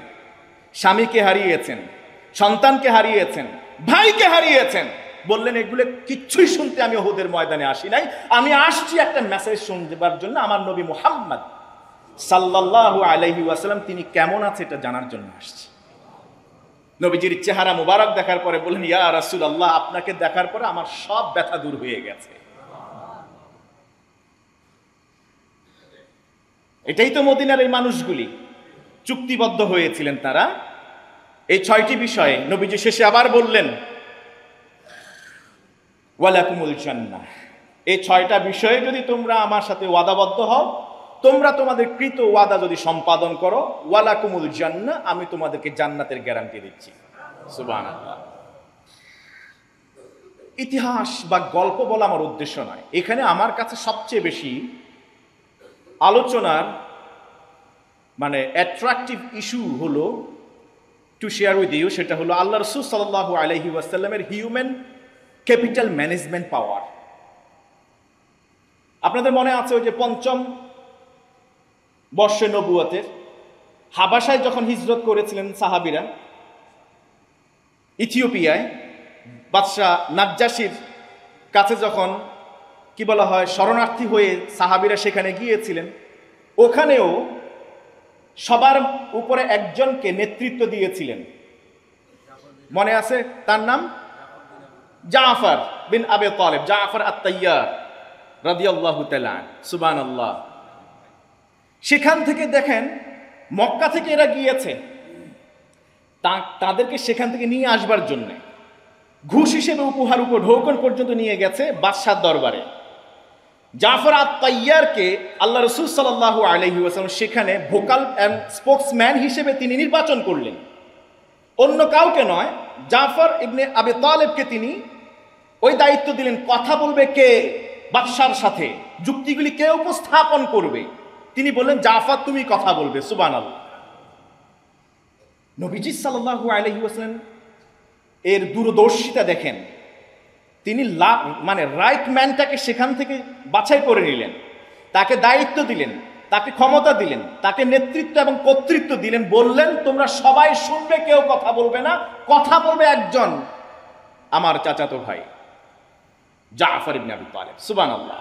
স্বামীকে হারিয়েছেন, সন্তানকে হারিয়েছেন, ভাইকে হারিয়েছেন। বললেন এগুলো কিচ্ছুই শুনতে আমি উহুদের ময়দানে আসি নাই, আমি আসছি একটা মেসেজ শুনবার জন্য। আমার নবী মুহাম্মদ সাল্লাল্লাহু আলাইহি ওয়াসাল্লাম তিনি কেমন আছে এটা জানার জন্য আসছি। নবীজির চেহারা মুবারক দেখার পরে বললেন, ইয়া রাসূলুল্লাহ, আপনাকে দেখার পরে আমার সব ব্যথা দূর হয়ে গেছে। এটাই তো মদিনার এই মানুষগুলি চুক্তিবদ্ধ হয়েছিলেন। তারা এই 6টি বিষয়ে নবীজি শেষে আবার বললেন ওয়ালাকুমুল জান্নাহ, এই 6টা বিষয়ে যদি তোমরা আমার সাথে ওয়াদাবদ্ধ হও, তোমরা তোমাদের কৃত ওয়াদা যদি সম্পাদন করো, ওয়ালাকুমুল জান্নাহ, আমি তোমাদেরকে জান্নাতের গ্যারান্টি দিচ্ছি। সুবহানাল্লাহ। ইতিহাস বা গল্প বলা আমার উদ্দেশ্য নয়, এখানে আমার কাছে সবচেয়ে বেশি আলোচনার মানে অ্যাট্রাকটিভ ইস্যু হলো টু শেয়ার উইথ ইউ, সেটা হলো আল্লাহ রাসূল সাল্লাল্লাহু আলাইহি ওয়াসাল্লামের হিউম্যান ক্যাপিটাল ম্যানেজমেন্ট পাওয়ার। আপনাদের মনে আছে ওই যে ৫ম বর্ষে নবুয়তের হাবাসায় যখন হিজরত করেছিলেন সাহাবীরা, ইথিওপিয়ায় বাদশাহ নাজ্জাশীর কাছে যখন কি বলা হয় শরণার্থী হয়ে সাহাবীরা সেখানে গিয়েছিলেন, ওখানেও সবার উপরে একজনকে নেতৃত্ব দিয়েছিলেন, মনে আছে তার নাম জাফর বিন আবি তালিব, জাফর আত-তাইয়ার রাদিয়াল্লাহু তাআলা। সুবহানাল্লাহ। সেখান থেকে দেখেন মক্কা থেকে এরা গিয়েছে, তাদেরকে সেখান থেকে নিয়ে আসবার জন্য ঘুষ হিসেবে উপহার ঢৌকন পর্যন্ত নিয়ে গেছে বাদশার দরবারে। জাফর আত-তাইয়ারকে আল্লাহ রাসূল সাল্লাল্লাহু আলাইহি ওয়াসাল্লাম সেখানে ভোকাল অ্যান্ড স্পোকসম্যান হিসেবে তিনি নির্বাচন করলেন, অন্য কাউকে নয়। জাফর ইবনে আবি তালিবকে তিনি ওই দায়িত্ব দিলেন, কথা বলবে কে বাদশার সাথে, যুক্তিগুলি কে উপস্থাপন করবে। তিনি বললেন জাফর তুমি কথা বলবে। সুবহানাল্লাহ। নবীজি সাল্লাল্লাহু আলাইহি ওয়াসাল্লাম এর দূরদর্শিতা দেখেন, তিনি মানে রাইট ম্যানটাকে সেখান থেকে বাছাই করে নিলেন, তাকে দায়িত্ব দিলেন, তাকে ক্ষমতা দিলেন, তাকে নেতৃত্ব এবং কর্তৃত্ব দিলেন, বললেন তোমরা সবাই শুনবে, কেউ কথা বলবে না, কথা বলবে একজন আমার চাচাতো ভাই জাফর ইবনে আবি তালিব। সুবহানাল্লাহ।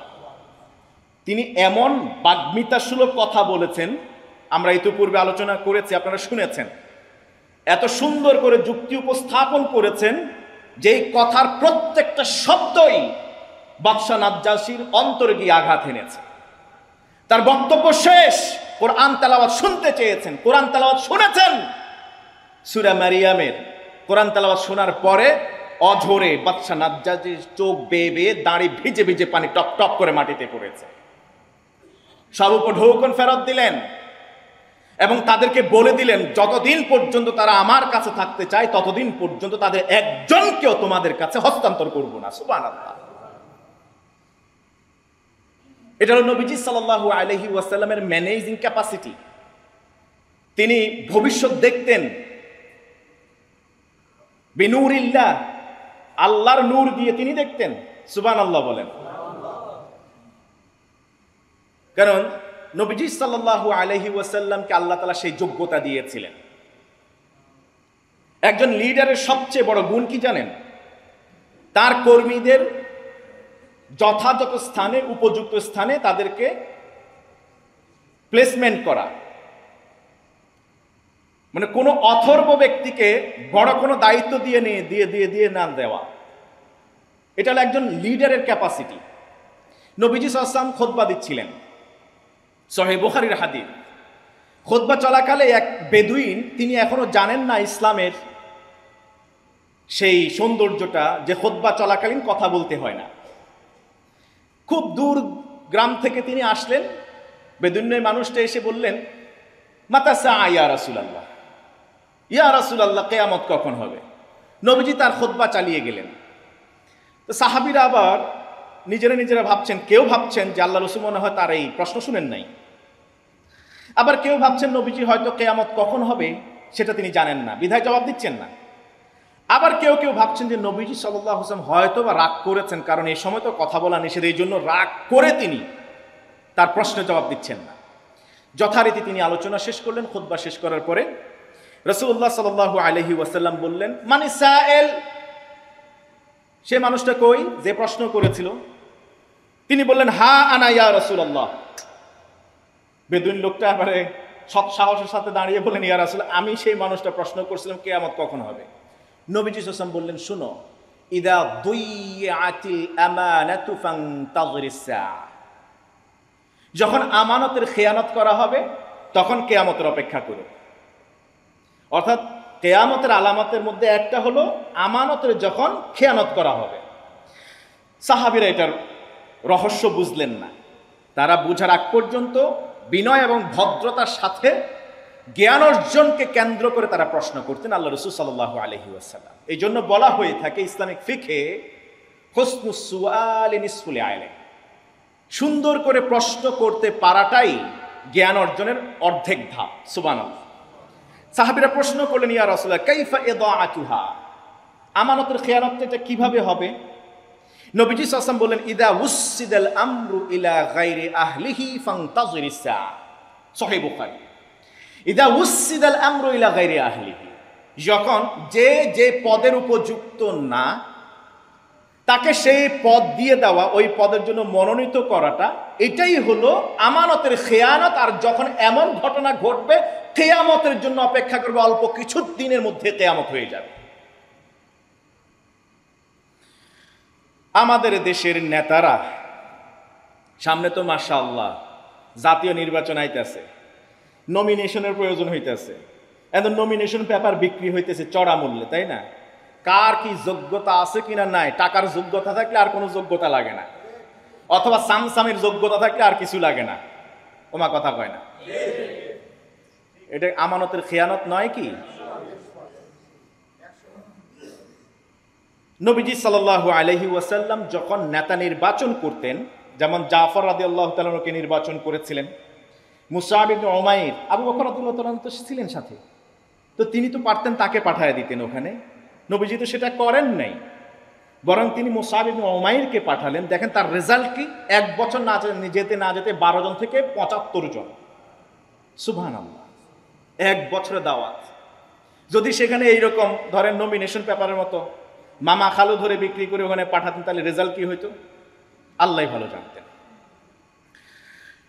তিনি এমন বাগ্মিতাসুলভ কথা বলেছেন, আমরা ইতিপূর্বে আলোচনা করেছি, আপনারা শুনেছেন, এত সুন্দর করে যুক্তি উপস্থাপন করেছেন যে কথার প্রত্যেকটা শব্দই বাদশাহ নাজ্জাশীর অন্তরে গিয়ে আঘাত এনেছে। তার বক্তব্য শেষ, কোরআন তেলাওয়াত শুনতে চেয়েছেন, কোরআন তেলাওয়াত শুনেছেন। সূরা মারিয়ামের কোরআন তেলাওয়াত শোনার পরে অঝরে বাদশাহ নাজ্জাশীর চোখ বেয়ে বেয়ে দাঁড়ি ভিজে ভিজে পানি টপ টপ করে মাটিতে পড়েছে। সব উপঢৌকন ফেরত দিলেন এবং তাদেরকে বলে দিলেন যতদিন পর্যন্ত তারা আমার কাছে থাকতে চায় ততদিন পর্যন্ত তাদের একজনকেও তোমাদের কাছে হস্তান্তর করব না। সুবহানাল্লাহ। এটা হলো নবীজি সাল্লাল্লাহু আলাইহি ওয়াসাল্লামের ম্যানেজিং ক্যাপাসিটি। তিনি ভবিষ্যৎ দেখতেন বিনুরিল্লাহ, আল্লাহর নূর দিয়ে তিনি দেখতেন। সুবহানাল্লাহ বলেন। কারণ নবীজি সাল্লাল্লাহু আলাইহি ওয়াসাল্লামকে আল্লাহ তাআলা সেই যোগ্যতা দিয়েছিলেন। একজন লিডারের সবচেয়ে বড় গুণ কি জানেন? তার কর্মীদের যথাযথ স্থানে, উপযুক্ত স্থানে তাদেরকে প্লেসমেন্ট করা, মানে কোনো অথর্ব ব্যক্তিকে বড় কোনো দায়িত্ব দিয়ে না দেওয়া। এটা হলো একজন লিডারের ক্যাপাসিটি। নবীজি সাল্লাল্লাহু আলাইহি ওয়াসাল্লাম খুতবা দিচ্ছিলেন, সহিহ বুখারীর হাদিস। খুতবা চলাকালে এক বেদুইন, তিনি এখনো জানেন না ইসলামের সেই সৌন্দর্যটা যে খুতবা চলাকালীন কথা বলতে হয় না। খুব দূর গ্রাম থেকে তিনি আসলেন, বেদুইনের মানুষটা এসে বললেন মাতা সাআ ইয়া রাসূলুল্লাহ, ইয়া রাসূলুল্লাহ কিয়ামত কখন হবে? নবীজি তার খুতবা চালিয়ে গেলেন। তো সাহাবীরা আবার নিজেরা ভাবছেন, কেউ ভাবছেন যে আল্লাহ রাসূল মনে হয় তার এই প্রশ্ন শুনেন নাই, আবার কেউ ভাবছেন নবীজি হয়তো কিয়ামত কখন হবে সেটা তিনি জানেন না, বিধায় জবাব দিচ্ছেন না। আবার কেউ ভাবছেন যে নবীজি সাল্লাল্লাহু আলাইহি ওয়াসাল্লাম হয়তো বা রাগ করেছেন, কারণ এই সময় তো কথা বলা নিষেধ, এই জন্য রাগ করে তিনি তার প্রশ্নের জবাব দিচ্ছেন না। যথারীতি তিনি আলোচনা শেষ করলেন। খুতবা শেষ করার পরে রাসূলুল্লাহ সাল্লাল্লাহু আলাইহি ওয়াসাল্লাম বললেন মানি সাইল, সে মানুষটা কই যে প্রশ্ন করেছিল? তিনি বললেন হা আনা ইয়া রাসূলুল্লাহ। বেদুইন লোকটা এবারে সৎ সাহসের সাথে দাঁড়িয়ে বললেন ইয়া রাসূল, আমি সেই মানুষটা প্রশ্ন করছিলাম কিয়ামত কখন হবে। নবীজি সাল্লাল্লাহু আলাইহি ওয়াসাল্লাম বললেন শুনো, ইদা দুইয়াতিল আমানাতু ফান্তাযিরিস সাআ, যখন আমানতের খেয়ানত করা হবে তখন কিয়ামতের অপেক্ষা করো। অর্থাৎ কেয়ামতের আলামতের মধ্যে একটা হলো আমানতের যখন খেয়ানত করা হবে। সাহাবীরা এটার রহস্য বুঝলেন না। তারা বুঝার আগ পর্যন্ত বিনয় এবং ভদ্রতার সাথে জ্ঞান অর্জনকে কেন্দ্র করে তারা প্রশ্ন করতেন আল্লাহ রাসূল সাল্লাল্লাহু আলাইহি ওয়াসাল্লাম। এই জন্য বলা হয়ে থাকে ইসলামিক ফিকহে হুসনুস সুআলি নিসফুল ইলম, সুন্দর করে প্রশ্ন করতে পারাটাই জ্ঞান অর্জনের অর্ধেক ধাপ। সুবহানাল্লাহ। সাহাবীরা প্রশ্ন করলেন, ইয়া রাসূলুল্লাহ কাইফা ইদাআতুহা, আমানতের খেয়ানত এটা কিভাবে হবে? নবীজি সাল্লাল্লাহু আলাইহি ওয়াসাল্লাম বললেন, ইদা উসসিদাল আমরু ইলা গায়রি আহলিহি ফান্তাযিরিস সাআ। সহিহ বুখারী। ইদা উসসিদাল আমরু ইলা গায়রি আহলিহি, যখন যে পদের উপযুক্ত না তাকে সেই পদ দিয়ে দেওয়া, ওই পদের জন্য মনোনীত করাটা, এটাই হলো আমানতের খেয়ানত। আর যখন এমন ঘটনা ঘটবে, কেয়ামতের জন্য অপেক্ষা করবে, অল্প কিছু দিনের মধ্যে কেয়ামত হয়ে যাবে। আমাদের দেশের নেতারা, সামনে তো মাশাআল্লাহ জাতীয় নির্বাচন আইতেছে, নমিনেশনের প্রয়োজন হইতেছে, এখন নমিনেশন পেপার বিক্রি হইতেছে চড়া মূল্যে, তাই না? কার কি যোগ্যতা আছে কিনা নাই, টাকার যোগ্যতা থাকলে আর কোনো যোগ্যতা লাগে না, অথবা সামসামের যোগ্যতা থাকলে আর কিছু লাগে না। ওমা কথা কয় না, এটা আমানতের খেয়ানত নয় কি? নবীজি সাল্লাল্লাহু আলাইহি ওয়াসাল্লাম যখন নেতা নির্বাচন করতেন, যেমন জাফর রাদিয়াল্লাহু তাআলাকে নির্বাচন করেছিলেন, মুসআব ইবনে উমাইর, আবু বকর রাদিয়াল্লাহু তাআলা তো ছিলেন সাথে, তো তিনি তো পারতেন তাকে পাঠিয়ে দিতেন ওখানে। নবীজি তো সেটা করেন নাই, বরং তিনি মুসআব ইবনে উমাইরকে পাঠালেন। দেখেন তার রেজাল্ট কি, 1 বছর না যেতে 12 জন থেকে 75 জন। সুবহানাল্লাহ, 1 বছরের দাওয়াত। যদি সেখানে এইরকম ধরেন নমিনেশন পেপারের মতো মামা খালু ধরে বিক্রি করে ওখানে পাঠাতেন, তাহলে রেজাল্ট কি হইতো আল্লাহ ভালো জানতেন।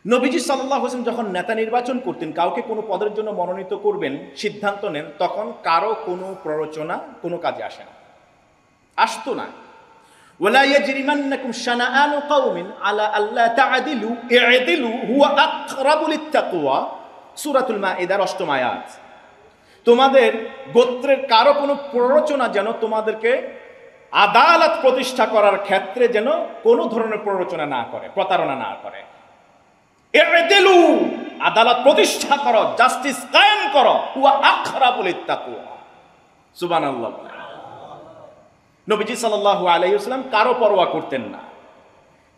নবীজি সাল্লাল্লাহু আলাইহি ওয়াসাল্লাম যখন নেতা নির্বাচন করতেন, কাউকে কোনো পদের জন্য মনোনীত করবেন, সিদ্ধান্ত নেন, তখন কারো কোনো প্ররোচনা কোনো কাজে আসে না, আসতো না। ওয়ালা ইয়াজরিমান্নাকুম শানাআনু কওমিন আলা আল্লা তা'দিলু ই'দিলু হুয়া আকরাবু লিত-তাকওয়া, সূরাতুল মাঈদার 8ম আয়াত। তোমাদের গোত্রের কারো কোনো প্ররোচনা যেন তোমাদেরকে আদালত প্রতিষ্ঠা করার ক্ষেত্রে যেন কোনো ধরনের প্ররোচনা না করে, প্রতারণা না করে। ই'দিলু, আদালত প্রতিষ্ঠা করো, জাস্টিস কায়েম করো, হুয়া আকরাবু লিত-তাকওয়া। সুবহানাল্লাহ। নবীজি সাল্লাল্লাহু আলাইহি ওয়াসাল্লাম কারো পরোয়া করতেন না,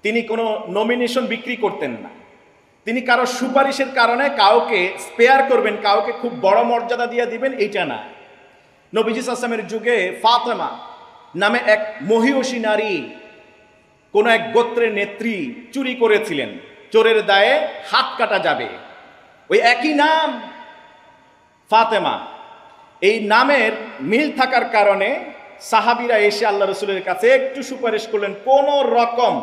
তিনি কোনো নমিনেশন বিক্রি করতেন না, তিনি কারো সুপারিশের কারণে কাউকে স্পেয়ার করবেন, কাউকে খুব বড় মর্যাদা দিয়ে দিবেন, এইটা না। নবীজি সাল্লাল্লাহু আলাইহি ওয়াসাল্লামের যুগে ফাতেমা নামে এক মহিয়সী নারী, কোন এক গোত্রের নেত্রী চুরি করেছিলেন, চোরের দায়ে হাত কাটা যাবে। ওই একই নাম ফাতেমা, এই নামের মিল থাকার কারণে সাহাবীরা এসে আল্লাহ রাসূলের কাছে একটু সুপারিশ করলেন, কোন রকম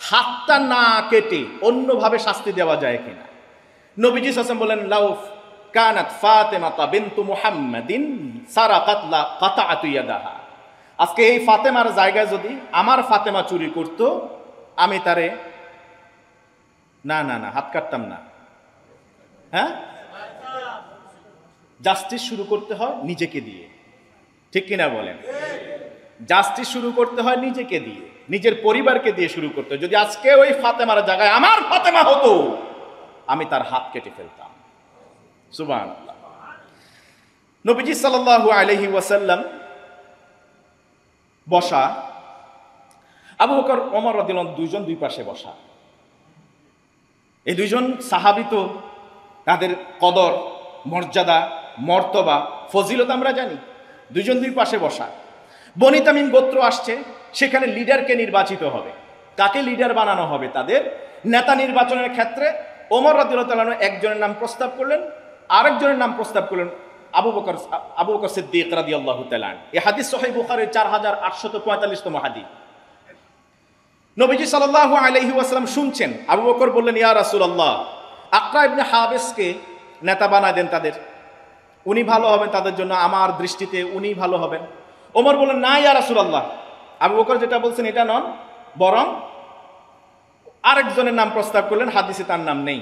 হাতটা না কেটে অন্যভাবে শাস্তি দেওয়া যায় কিনা। নবীজি সাল্লাল্লাহু আলাইহি ওয়াসাল্লাম বলেন, লাউ কানাত ফাতেমা বিনতু মুহাম্মাদিন সারাকাত লা কাতাআতু ইয়াদাহা, আজকে এই ফাতেমার জায়গায় যদি আমার ফাতেমা চুরি করত, আমি তারে না না না হাত কাটতাম না। হ্যাঁ, জাস্টিস শুরু করতে হয় নিজেকে দিয়ে, ঠিক কিনা বলেন? জাস্টিস শুরু করতে হয় নিজেকে দিয়ে, নিজের পরিবারকে দিয়ে শুরু করতে হয়। যদি আজকে ওই ফাতেমার জায়গায় আমার ফাতেমা হতো, আমি তার হাত কেটে ফেলতাম। সুবহানাল্লাহ। নবীজি সাল্লাল্লাহু আলাইহি ওয়াসাল্লাম বসা, আবু বকর ওমর রাদিয়াল্লাহু আনহু দুইজন দুই পাশে বসা। এই দুইজন সাহাবী তো তাদের কদর, মর্যাদা, মর্তবা, ফজিলত আমরা জানি। দুইজন দুই পাশে বসা। বনি তামিম গোত্র আসছে, সেখানে লিডারকে নির্বাচিত হবে, কাকে লিডার বানানো হবে, তাদের নেতা নির্বাচনের ক্ষেত্রে ওমর রাদিয়াল্লাহু তাআলা একজনের নাম প্রস্তাব করলেন, আরেকজনের নাম প্রস্তাব করলেন আবু বকর সিদ্দিক রাদিয়াল্লাহু তাআলা। এই হাদিস সহিহ বুখারীর 4845তম হাদিস। নবীজি সাল্লাল্লাহু আলাইহি ওয়াসাল্লাম শুনছেন, আবু বকর বললেন, ইয়া রাসূলুল্লাহ, আকরা ইবনে হাবিসকে নেতা বানায় দেন তাদের, উনি ভালো হবেন তাদের জন্য, আমার দৃষ্টিতে উনি ভালো হবেন। ওমর বললেন, না ইয়া রাসূলুল্লাহ, আবু বকর যেটা বলছেন এটা নন, বরং আরেকজনের নাম প্রস্তাব করলেন, হাদিসে তার নাম নেই।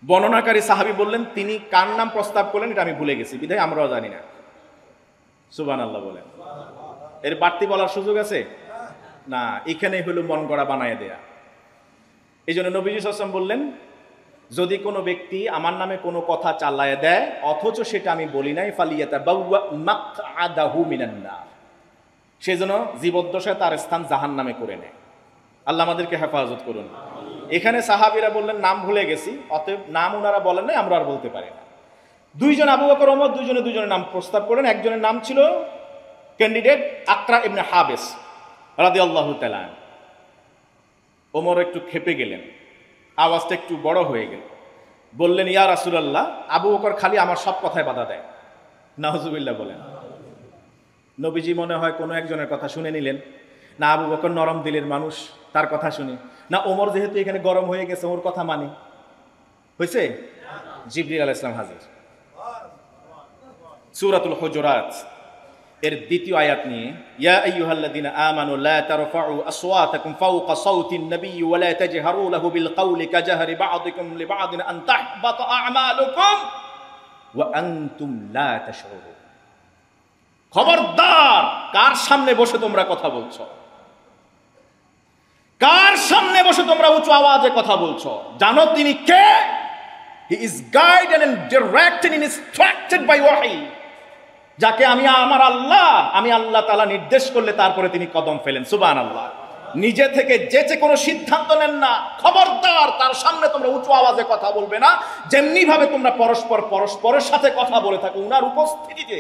বর্ণনাকারী সাহাবী বললেন, তিনি কার নাম প্রস্তাব করলেন এটা আমি ভুলে গেছি, বিধায় আমরাও জানি না। সুবহানাল্লাহ বলেন। এর বাড়তি বলার সুযোগ আছে না, এখানেই হলো মন গড়া বানায় দেয়া। এই জন্য নবীজি সাল্লাল্লাহু আলাইহি ওয়াসাল্লাম বললেন, যদি কোনো ব্যক্তি আমার নামে কোনো কথা চালায় দেয় অথচ সেটা আমি বলি নাই, ফালিয়াতাবাওয়া মাকআদাহু মিনান নার, সে যেন জীবদ্দশায় তার স্থান জাহান্নামে করে নেয়। আল্লাহ আমাদেরকে হেফাজত করুন। এখানে সাহাবীরা বললেন নাম ভুলে গেছি, অতএব নাম ওনারা বলেন নাই, আমরা আর বলতে পারি না। দুইজন আবু বকর ওমর দুইজনের নাম প্রস্তাব করেন। একজনের নাম ছিল ক্যান্ডিডেট আকরা ইবনে হাবিস রাদিয়াল্লাহু তাআলা। ওমর একটু ক্ষেপে গেলেন, আওয়াজটা একটু বড় হয়ে গেল, বললেন, ইয়া রাসূলুল্লাহ, আবু বকর খালি আমার সব কথায় বাধা দেয়। নাউজুবিল্লাহ বলেন। নবীজি মনে হয় কোনো একজনের কথা শুনে নিলেন, না আবু বকর নরম দিলের মানুষ, তার কথা শুনি, না ওমর যেহেতু এখানে গরম হয়ে গেছে ওর কথা মানি। হয়েছে? জিবরিল আলাইহিস সালাম হাজির। সূরাতুল হুজুরাত এর দ্বিতীয় আয়াত নিয়ে, ইয়া আইয়ুহাল্লাযীনা আমানু লা তারফাউ আসওয়াতাকুম ফাওকা সাওতিন নাবিয়্যি ওয়া লা তাজহারু লাহু বিল কওলি কাজহরি বা'দিকুম লিবা'দিন আন তাহবাতা আ'মালুকুম ওয়া আনতুম লা তাশউরুন। খবরদার, কার সামনে বসে তোমরা কথা বলছো? কার সামনে বসে তোমরা উঁচু আওয়াজে কথা বলছো? জানো তিনি কে? He is guided and directed and instructed by ওয়াহি। যাকে আমি আল্লাহ তাআলা নির্দেশ করলে তারপরে তিনি কদম ফেলেন। সুবহানাল্লাহ। নিজে থেকে যেচে কোনো সিদ্ধান্ত নেন না। খবরদার, তার সামনে তোমরা উঁচু আওয়াজে কথা বলবে না। যেমনি ভাবে তোমরা পরস্পরের সাথে কথা বলে থাকো, উনার উপস্থিতিতে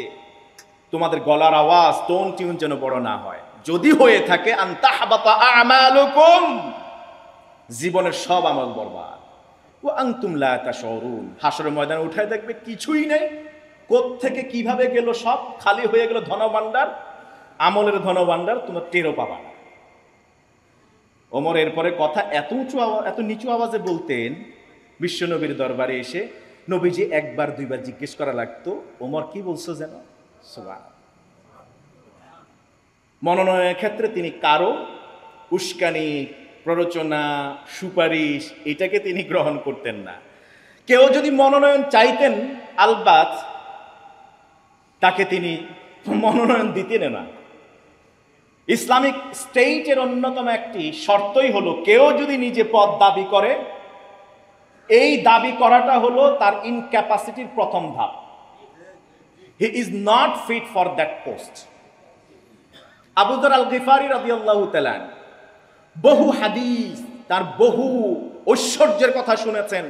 তোমাদের গলার আওয়াজ, টোন টিউন যেন বড় না হয়। যদি হয়ে থাকে আন তাহবাতা আমালুকুম, জীবনের সব আমল বরবাদ। ওয়া আনতুম লা তাশউরুন, হাসরের ময়দানে উঠায় দেখবে কিছুই নেই। কোত্থেকে কিভাবে গেল, সব খালি হয়ে গেল ধনভাণ্ডার, আমলের ধনভাণ্ডার, তোমরা টেরও পাবা না। ওমর এরপরে কথা এত নিচু আওয়াজে বলতেন, বিশ্বনবীর দরবারে এসে নবীজি একবার দুইবার জিজ্ঞেস করা লাগতো, ওমর কি বলছো যেন? সুবহানাল্লাহ। মনোনয়নের ক্ষেত্রে তিনি কারো উস্কানি, প্ররোচনা, সুপারিশ এটাকে তিনি গ্রহণ করতেন না। কেউ যদি মনোনয়ন চাইতেন, আলবাত তাকে তিনি মনোনয়ন দিতেন না। ইসলামিক স্টেটের অন্যতম একটি শর্তই হলো, কেউ যদি নিজে পদ দাবি করে, এই দাবি করাটা হলো তার ইনক্যাপাসিটির প্রথম ধাপ। He is not fit for that post. আবু যর আল গিফারি রাদিয়াল্লাহু তাআলা বহু হাদিস, তার বহু ঐশ্বর্যের কথা শুনেছেন,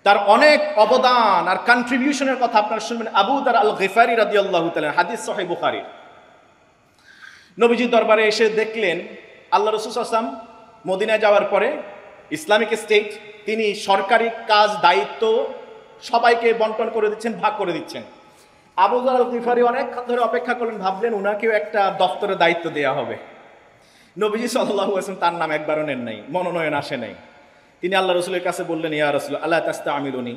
তার অনেক অবদান আর কন্ট্রিবিউশনের কথা আপনারা শুনবেন। আবু যর আল গিফারি রাদিয়াল্লাহু তাআলা, হাদিস সহিহ বুখারী। নবীজির দরবারে এসে দেখলেন আল্লাহ রাসূল সাল্লাল্লাহু আলাইহি ওয়াসাল্লাম মদিনায় যাওয়ার পরে ইসলামিক স্টেট তিনি সরকারি কাজ দায়িত্ব সবাইকে বন্টন করে দিচ্ছেন, ভাগ করে দিচ্ছেন। আবু যর আল গিফারি অনেকক্ষণ ধরে অপেক্ষা করলেন, ভাবলেন উনাকেও একটা দপ্তরের দায়িত্ব দেওয়া হবে। নবীজি সাল্লাল্লাহু আলাইহি ওয়াসাল্লাম তার নাম একবারও নেন নাই, মনোনয়ন আসে নাই। তিনি আল্লাহ রসুলের কাছে বললেন, ইয়া রাসূল আল্লাহ তাস্তামিলুনি,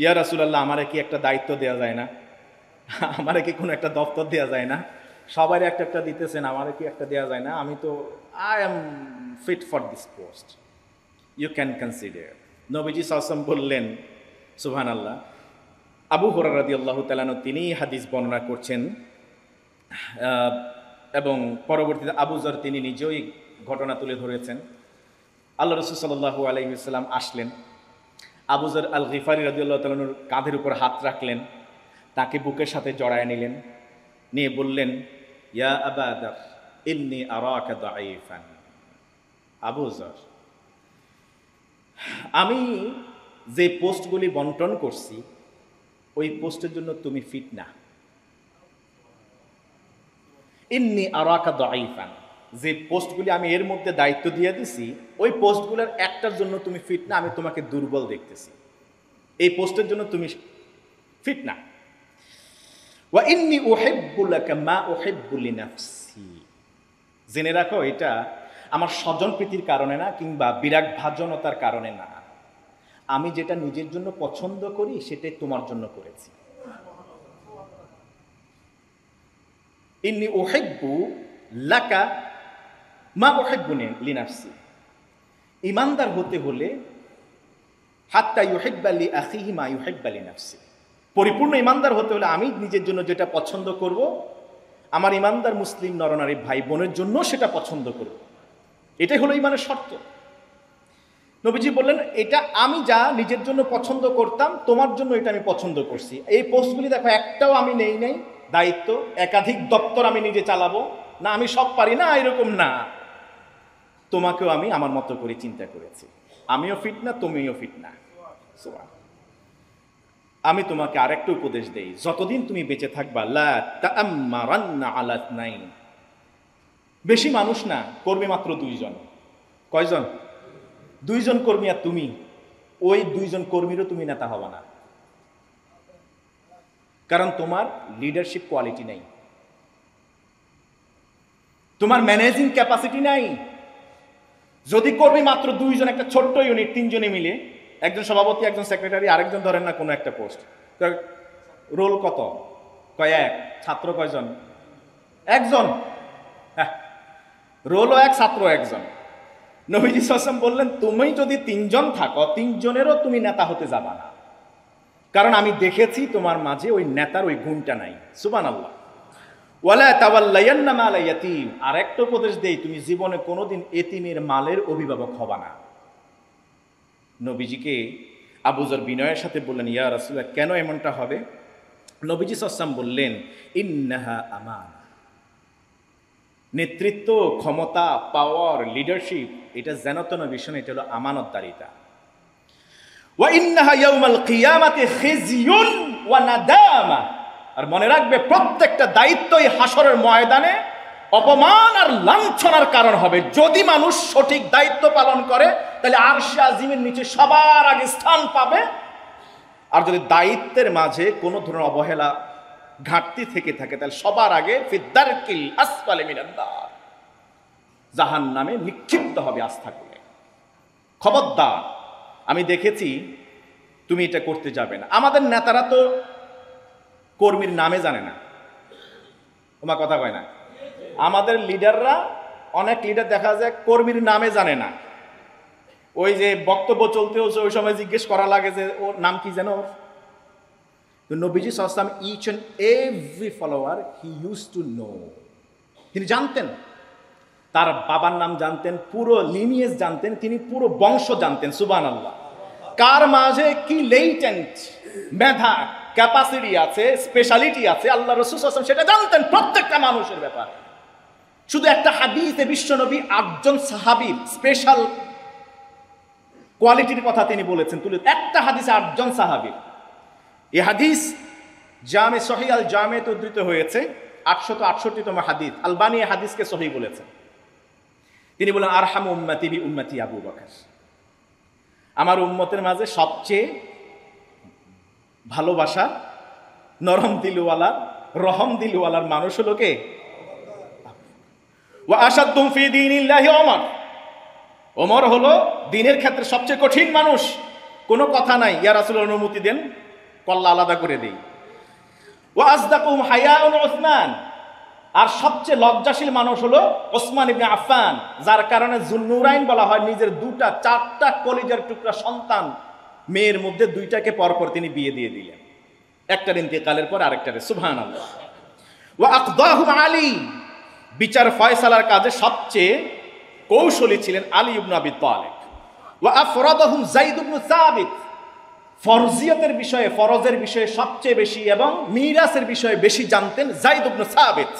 ইয়া রাসূলুল্লাহ, আমারে কি একটা দায়িত্ব দেওয়া যায় না? আমারে কি কোনো একটা দপ্তর দেওয়া যায় না? সবাই একটা একটা দিতেছেন, আমারে কি একটা দেওয়া যায় না? আমি তো I am fit for this post, you can consider. নবীজি সাল্লাল্লাহু আলাইহি ওয়াসাল্লাম বললেন, সুবহানাল্লাহ। আবু হুরায়রা রাদিয়াল্লাহু তাআলা তিনি হাদিস বর্ণনা করছেন, এবং পরবর্তীতে আবু যর তিনি নিজেই ঘটনা তুলে ধরেছেন। আল্লাহ রাসূল সাল্লাল্লাহু আলাইহি ওয়াসাল্লাম আসলেন, আবু যর আল গিফারি রাদিয়াল্লাহু তাআলার কাঁধের উপর হাত রাখলেন, তাকে বুকের সাথে জড়ায় নিলেন, নিয়ে বললেন, ইয়া আবা যর ইন্নী আরাকা দাঈফান। আবু যর, আমি যে পোস্টগুলি বন্টন করছি ওই পোস্টের জন্য তুমি ফিট না। ইন্নী আরাকা দাঈফান, যে পোস্টগুলি আমি এর মধ্যে দায়িত্ব দিয়ে দিছি ওই পোস্টগুলোর একটার জন্য তুমি ফিট না, আমি তোমাকে দুর্বল দেখতেছি, এই পোস্টের জন্য তুমি ফিট না। ওয়া ইন্নী উহিব্বু লাকা মা উহিব্বু লিনাফসি, জেনে রাখো এটা আমার স্বজনপ্রীতির কারণে না, কিংবা বিরাগ ভাজনতার কারণে না, আমি যেটা নিজের জন্য পছন্দ করি সেটাই তোমার জন্য করেছি। ইন্নী উহিব্বু লাকা মা উহিব্বু লিনাফসি। ইমানদার হতে হলে হাত্তা ইউহিব্বা লি আখিহি মা ইউহিব্বা লি নাফসি। পরিপূর্ণ ইমানদার হতে হলে আমি নিজের জন্য যেটা পছন্দ করব, আমার ইমানদার মুসলিম নরনারী ভাই বোনের জন্য সেটা পছন্দ করব। এটাই হলো ইমানের শর্ত। নবীজি বললেন, এটা আমি যা নিজের জন্য পছন্দ করতাম, তোমার জন্য এটা আমি পছন্দ করছি। এই পোস্টগুলি দেখো, একটাও আমি নেই নাই দায়িত্ব, একাধিক দপ্তর আমি নিজে চালাবো না, আমি সব পারি না, এরকম না। তোমাকেও আমি আমার মতো করে চিন্তা করেছি। আমিও ফিট না, তুমিও ফিট না। আমি তোমাকে আরেকটা উপদেশ দেই, যতদিন তুমি বেঁচে থাকবা, লা তাআম্মারান্না আলা ইসনাইন। বেশি মানুষ না, কর্মী মাত্র 2 জন। কয়জন? 2 জন কর্মী, আর তুমি ওই 2 জন কর্মীরও তুমি নেতা হবা না, কারণ তোমার লিডারশিপ কোয়ালিটি নাই, তোমার ম্যানেজিং ক্যাপাসিটি নাই। যদি কর্মী মাত্র 2 জন, একটা ছোট্ট ইউনিট, 3 জনে মিলে, একজন সভাপতি, একজন সেক্রেটারি, আরেকজন ধরেন না কোনো একটা পোস্ট, রোল কত? এক। ছাত্র কয়জন? একজন। হ্যাঁ, রোলও এক, ছাত্র একজন। নবীজি সাল্লাল্লাহু আলাইহি ওয়াসাল্লাম বললেন, তুমি যদি 3 জন থাকো, 3 জনেরও তুমি নেতা হতে যাবা না, কারণ আমি দেখেছি তোমার মাঝে ওই নেতার ওই গুণটা নাই। সুবহানাল্লাহ। ওয়ালা তাওয়াল্লায়ান্না মাল ইয়াতীম। আর একটা উপদেশ দেই, তুমি জীবনে কোনোদিন এতিমের মালের অভিভাবক হবা না। নবীজিকে আবু যর বিনয়ের সাথে বললেন, ইয়া রাসূলুল্লাহ, কেন এমনটা হবে? নবীজি সাল্লাল্লাহু আলাইহি ওয়াসাল্লাম বললেন, ইন্নাহা আমানা। নেতৃত্ব, ক্ষমতা, পাওয়ার, লিডারশিপ, এটা যেন তেন বিষয় না, এটা হলো আমানতদারিতা। ওয়া ইন্নাহা ইয়াউমাল কিয়ামাতি খিজিয়ুন ওয়া নাদামা। আর মনে রাখবে, প্রত্যেকটা দায়িত্বই হাসরের ময়দানে অপমান আর লাঞ্ছনার কারণ হবে। যদি মানুষ সঠিক দায়িত্ব পালন করে, তাহলে আরশে আজিমের নিচে সবার আগে স্থান পাবে। আর যদি দায়িত্বের মাঝে কোনো ধরনের অবহেলা, ঘাটতি থেকে থাকে, তাহলে সবার আগে ফিদ্দারকিল আসফালি মিনান নার, জাহান্নামে নিক্ষিপ্ত হবে আস্থা করে। খবরদার, আমি দেখেছি তুমি এটা করতে যাবে না। আমাদের নেতারা তো কর্মীর নামে জানে না, তোমার কথা কয় না। আমাদের লিডাররা, অনেক লিডার দেখা যায় কর্মীর নামে জানে না। ওই যে বক্তব্য চলতে হচ্ছে, ওই সময় জিজ্ঞেস করা লাগে যে ওর নাম কি যেন। তো নবীজি সাল্লাল্লাহু আলাইহি ওয়াসাল্লাম, each and every follower he use to know. তিনি জানতেন, তার বাবার নাম জানতেন, পুরো লিনিয়েজ জানতেন, তিনি পুরো বংশ জানতেন। সুবহানাল্লাহ। কার মাঝে কি লেটেন্ট মেধা, ক্যাপাসিটি আছে, স্পেশালিটি আছে, আল্লাহ রাসূল সাল্লাল্লাহু আলাইহি ওয়াসাল্লাম সেটা জানতেন প্রত্যেকটা মানুষের ব্যাপারে। শুধু একটা হাদিসে বিশ্বনবী 8 জন সাহাবীর স্পেশাল কোয়ালিটির কথা তিনি বলেছেন, তুলে একটা হাদিসে 8 জন সাহাবীর। এই হাদিস জামে সহিহ আল জামেতে উদ্ধৃত হয়েছে, 868তম হাদিস। আলবানী এই হাদিসকে সহিহ বলেছেন। তিনি বলেন, আরহামু উম্মতি বি উম্মতি আবু বকর। আমার উম্মতের মাঝে সবচেয়ে ভালোবাসা, নরম দিলওয়ালা, রহম দিলওয়ালার মানুষ হলো কে? ওয়া আশাদ্দুম ফি দীনিল্লাহি ওমর। ওমর হলো দ্বীনের ক্ষেত্রে সবচেয়ে কঠিন মানুষ। কোনো কথা নাই, ইয়া রাসূলুল্লাহ অনুমতি দেন, কল্লা আলাদা করে দেই। ওয়া আসদাকুম হায়াউন উসমান। আর সবচেয়ে লজ্জাশীল মানুষ হলো ওসমান ইবনে আফফান, যার কারণে যুন্নুরাইন বলা হয়। নিজের 4টা কলিজার টুকরা সন্তান মেয়ের মধ্যে 2টাকে পরপর তিনি বিয়ে দিয়ে দিলেন, একটার ইন্তেকালের পর আরেকটারে। সুবহানাল্লাহ। ওয়া আকদাহুম আলী। বিচার ফয়সালার কাজে সবচেয়ে কৌশলী ছিলেন আলী ইবনে আবি তালিব। ওয়া আফরাদাহুম যায়েদ ইবনে সাবিত। ফরজিয়তের বিষয়ে, ফরজের বিষয়ে সবচেয়ে বেশি এবং মিরাসের বিষয়ে বেশি জানতেন যায়েদ ইবনে সাবিত।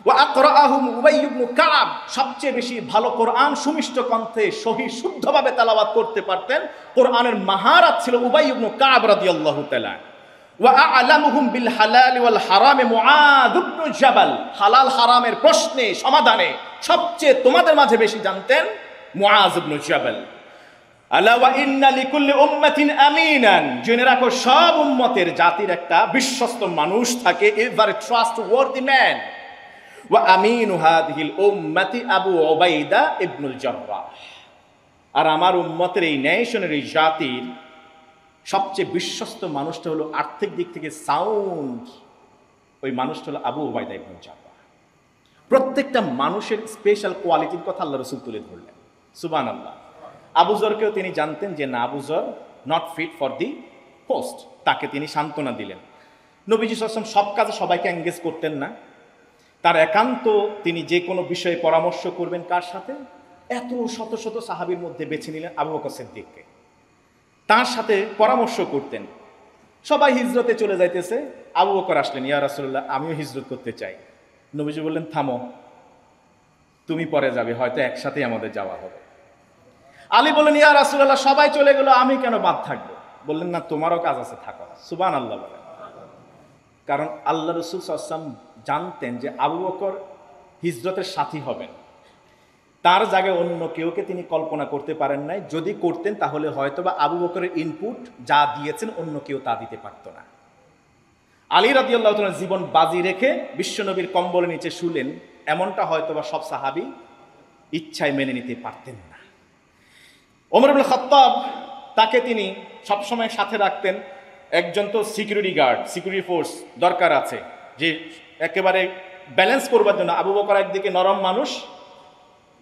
ওয়া আকরাআহুম উবাই ইবনে কাব। সবচেয়ে বেশি ভালো কোরআন সুমিষ্ট কণ্ঠে সহি শুদ্ধভাবে তেলাওয়াত করতে পারতেন, কোরআনের মাহারাত ছিল উবাই ইবনে কাব রাদিয়াল্লাহু তাআলা। ওয়া আ'লামুহুম বিল হালাল ওয়াল হারাম মুআয ইবনে জাবাল। হালাল হারামের প্রশ্নে, সমাধানে সবচেয়ে তোমাদের মাঝে বেশি জানতেন মুআয ইবনে জাবাল। আলা ওয়া ইন্না লিকুল্লি উম্মাতিন আমিনান। জেনে রাখো, সব উম্মতের জাতির একটা বিশ্বস্ত মানুষ থাকে, এভার ট্রাস্টওয়ার্দি ম্যান। ওয়া আমিনু হাদিহিল উম্মতি আবু উবাইদা ইবনুল জাররাহ। আর আমার উম্মতের এই নেশনের, এই জাতির সবচেয়ে বিশ্বস্ত মানুষটা হলো আর্থিক দিক থেকে সাউন্ড, ওই মানুষটা হলো আবু উবাইদা ইবনুল জাররাহ। প্রত্যেকটা মানুষের স্পেশাল কোয়ালিটির কথা আল্লাহ রাসূল তুলে ধরলেন। সুবহানাল্লাহ। আবু যরকেও তিনি জানতেন যে না, Abu Zar not fit for the post. তাকে তিনি সান্ত্বনা দিলেন। নবীজি সাল্লাল্লাহু আলাইহি ওয়াসাল্লাম সব কাজে সবাইকে এঙ্গেজ করতেন না। তার একান্ত তিনি যে কোনো বিষয়ে পরামর্শ করবেন কার সাথে, এত শত শত সাহাবীর মধ্যে বেছে নিলেন আবু বকর সিদ্দিককে, তার সাথে পরামর্শ করতেন। সবাই হিজরতে চলে যাইতেছে, আবু বকর আসলেন, ইয়া রাসূলুল্লাহ আমিও হিজরত করতে চাই। নবীজি বললেন থামো, তুমি পরে যাবে, হয়তো একসাথেই আমাদের যাওয়া হবে। আলী বললেন ইয়া রাসূলুল্লাহ সবাই চলে গেল, আমি কেন বাদ থাকবো? বললেন না, তোমারও কাজ আছে, থাকো। সুবহানাল্লাহ বলেন। কারণ আল্লাহ রাসূল সাল্লাল্লাহু আলাইহি ওয়াসাল্লাম জানতেন যে আবু বকর হিজরতের সাথী হবেন, তার জায়গায় অন্য কেউকে তিনি কল্পনা করতে পারেন নাই। যদি করতেন তাহলে হয়তোবা আবু বকরের ইনপুট যা দিয়েছেন অন্য কেউ তা দিতে পারত না। আলী রাদিয়াল্লাহু তাআলা জীবন বাজি রেখে বিশ্বনবীর কম্বলের নিচে শুলেন, এমনটা হয়তোবা সব সাহাবী ইচ্ছায় মেনে নিতে পারতেন না। ওমর ইবনে খাত্তাব, তাকে তিনি সবসময় সাথে রাখতেন। একজন তো সিকিউরিটি গার্ড, সিকিউরিটি ফোর্স দরকার আছে, যে একেবারে ব্যালেন্স করবার জন্য। আবু বকর একদিকে নরম মানুষ,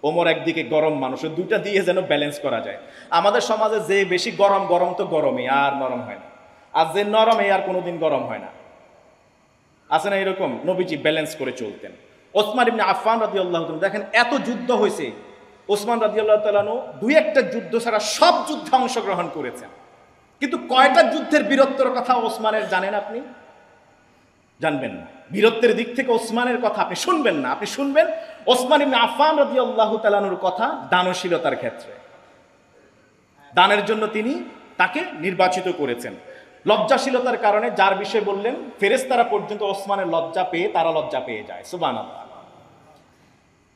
ওমর একদিকে গরম মানুষ, দুইটা দিয়ে যেন ব্যালেন্স করা যায়। আমাদের সমাজে যে বেশি গরম, গরম তো গরমই, আর নরম হয় না। আর যে নরম, আর কোনোদিন গরম হয় না, আছে না এরকম? নবীজি ব্যালেন্স করে চলতেন। ওসমান ইবনে আফফান রাদিয়াল্লাহু তাআলা, দেখেন এত যুদ্ধ হয়েছে, ওসমান রাদিয়াল্লাহু তাআলা দুই একটা যুদ্ধ ছাড়া সব যুদ্ধে অংশগ্রহণ করেছেন, কিন্তু কয়টা যুদ্ধের বীরত্বের কথা ওসমানের জানেন আপনি? জানবেন না। বীরত্বের দিক থেকে ওসমানের কথা আপনি শুনবেন না। আপনি শুনবেন ওসমান ইবনে আফফান রাদিয়াল্লাহু তাআলার কথা দানশীলতার ক্ষেত্রে। দানের জন্য তিনি তাকে নির্বাচিত করেছেন। লজ্জাশীলতার কারণে যার বিষয়ে বললেন, ফেরেশতারা পর্যন্ত ওসমানের লজ্জা পেয়ে তারা লজ্জা পেয়ে যায়। সুবহানাল্লাহ।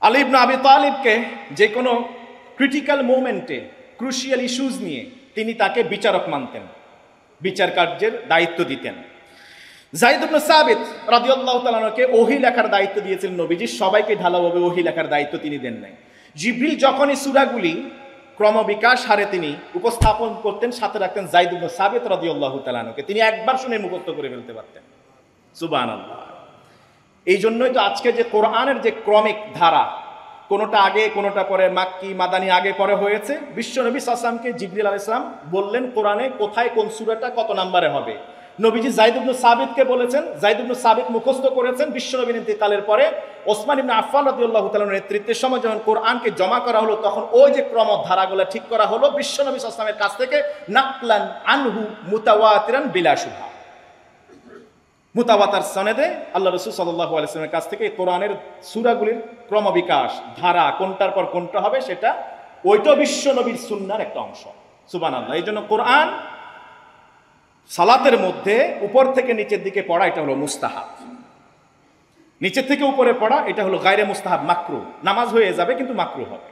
আলী ইবনে আবি তালিবকে যে কোনো ক্রিটিক্যাল মোমেন্টে, ক্রুশিয়াল ইস্যুজ নিয়ে তিনি তাকে বিচারক মানতেন, বিচার কার্যের দায়িত্ব দিতেন। যায়েদ ইবনে সাবিত রাদিয়াল্লাহু তাআলাকে ওহী লেখার দায়িত্ব দিয়েছিলেন নবীজি, সবাইকে ঢালাওভাবে ওহী লেখার দায়িত্ব তিনি দেন নাই। জিবরিল যখনই সূরাগুলি ক্রমবিকাশ হারে তিনি উপস্থাপন করতেন, সাথে রাখতেন যায়েদ ইবনে সাবিত রাদিয়াল্লাহু তাআলাকে, তিনি একবার শুনে মুখস্থ করে ফেলতে পারতেন। সুবহানাল্লাহ। এই জন্যই তো আজকে যে কোরআনের যে ক্রমিক ধারা, কোনোটা আগে কোনোটা পরে, মাক্কি মাদানী আগে পরে হয়েছে, বিশ্বনবী সাল্লাল্লাহু আলাইহি ওয়াসাল্লামকে জিবরিল আলাইহিস সালাম বললেন কোরআনে কোথায় কোন সূরাটা কত নম্বরে হবে। নবীজি যায়েদ ইবনে সাবিতকে বলেছেন, যায়েদ ইবনে সাবিত মুখস্থ করেছেন। বিশ্বনবীর ইন্তেকালের পরে ওসমান ইবনে আফফান রাদিয়াল্লাহু তাআলার নেতৃত্বের সময় যখন কোরআনকে জমা করা হলো, তখন ওই যে ক্রম ধারাগুলো ঠিক করা হলো বিশ্বনবী সাল্লাল্লাহু আলাইহি ওয়াসাল্লামের কাছ থেকে, নাকলান আনহু মুতাওয়াতিরান বিলা শুবহা। মুতাওয়াতার সনদে আল্লাহ রাসূল সাল্লাল্লাহু আলাইহি ওয়াসাল্লামের কাছ থেকে কোরআনের সূরাগুলির ক্রমবিকাশ ধারা কোনটার পর কোনটা হবে, সেটা ওইটা বিশ্বনবীর সুন্নাহর একটা অংশ। সুবহানাল্লাহ। এই জন্য কোরআন সালাতের মধ্যে উপর থেকে নিচের দিকে পড়া এটা হলো মুস্তাহাব, নিচের থেকে উপরে পড়া এটা হলো গায়রে মুস্তাহাব, মাকরুহ। নামাজ হয়ে যাবে কিন্তু মাকরুহ হবে।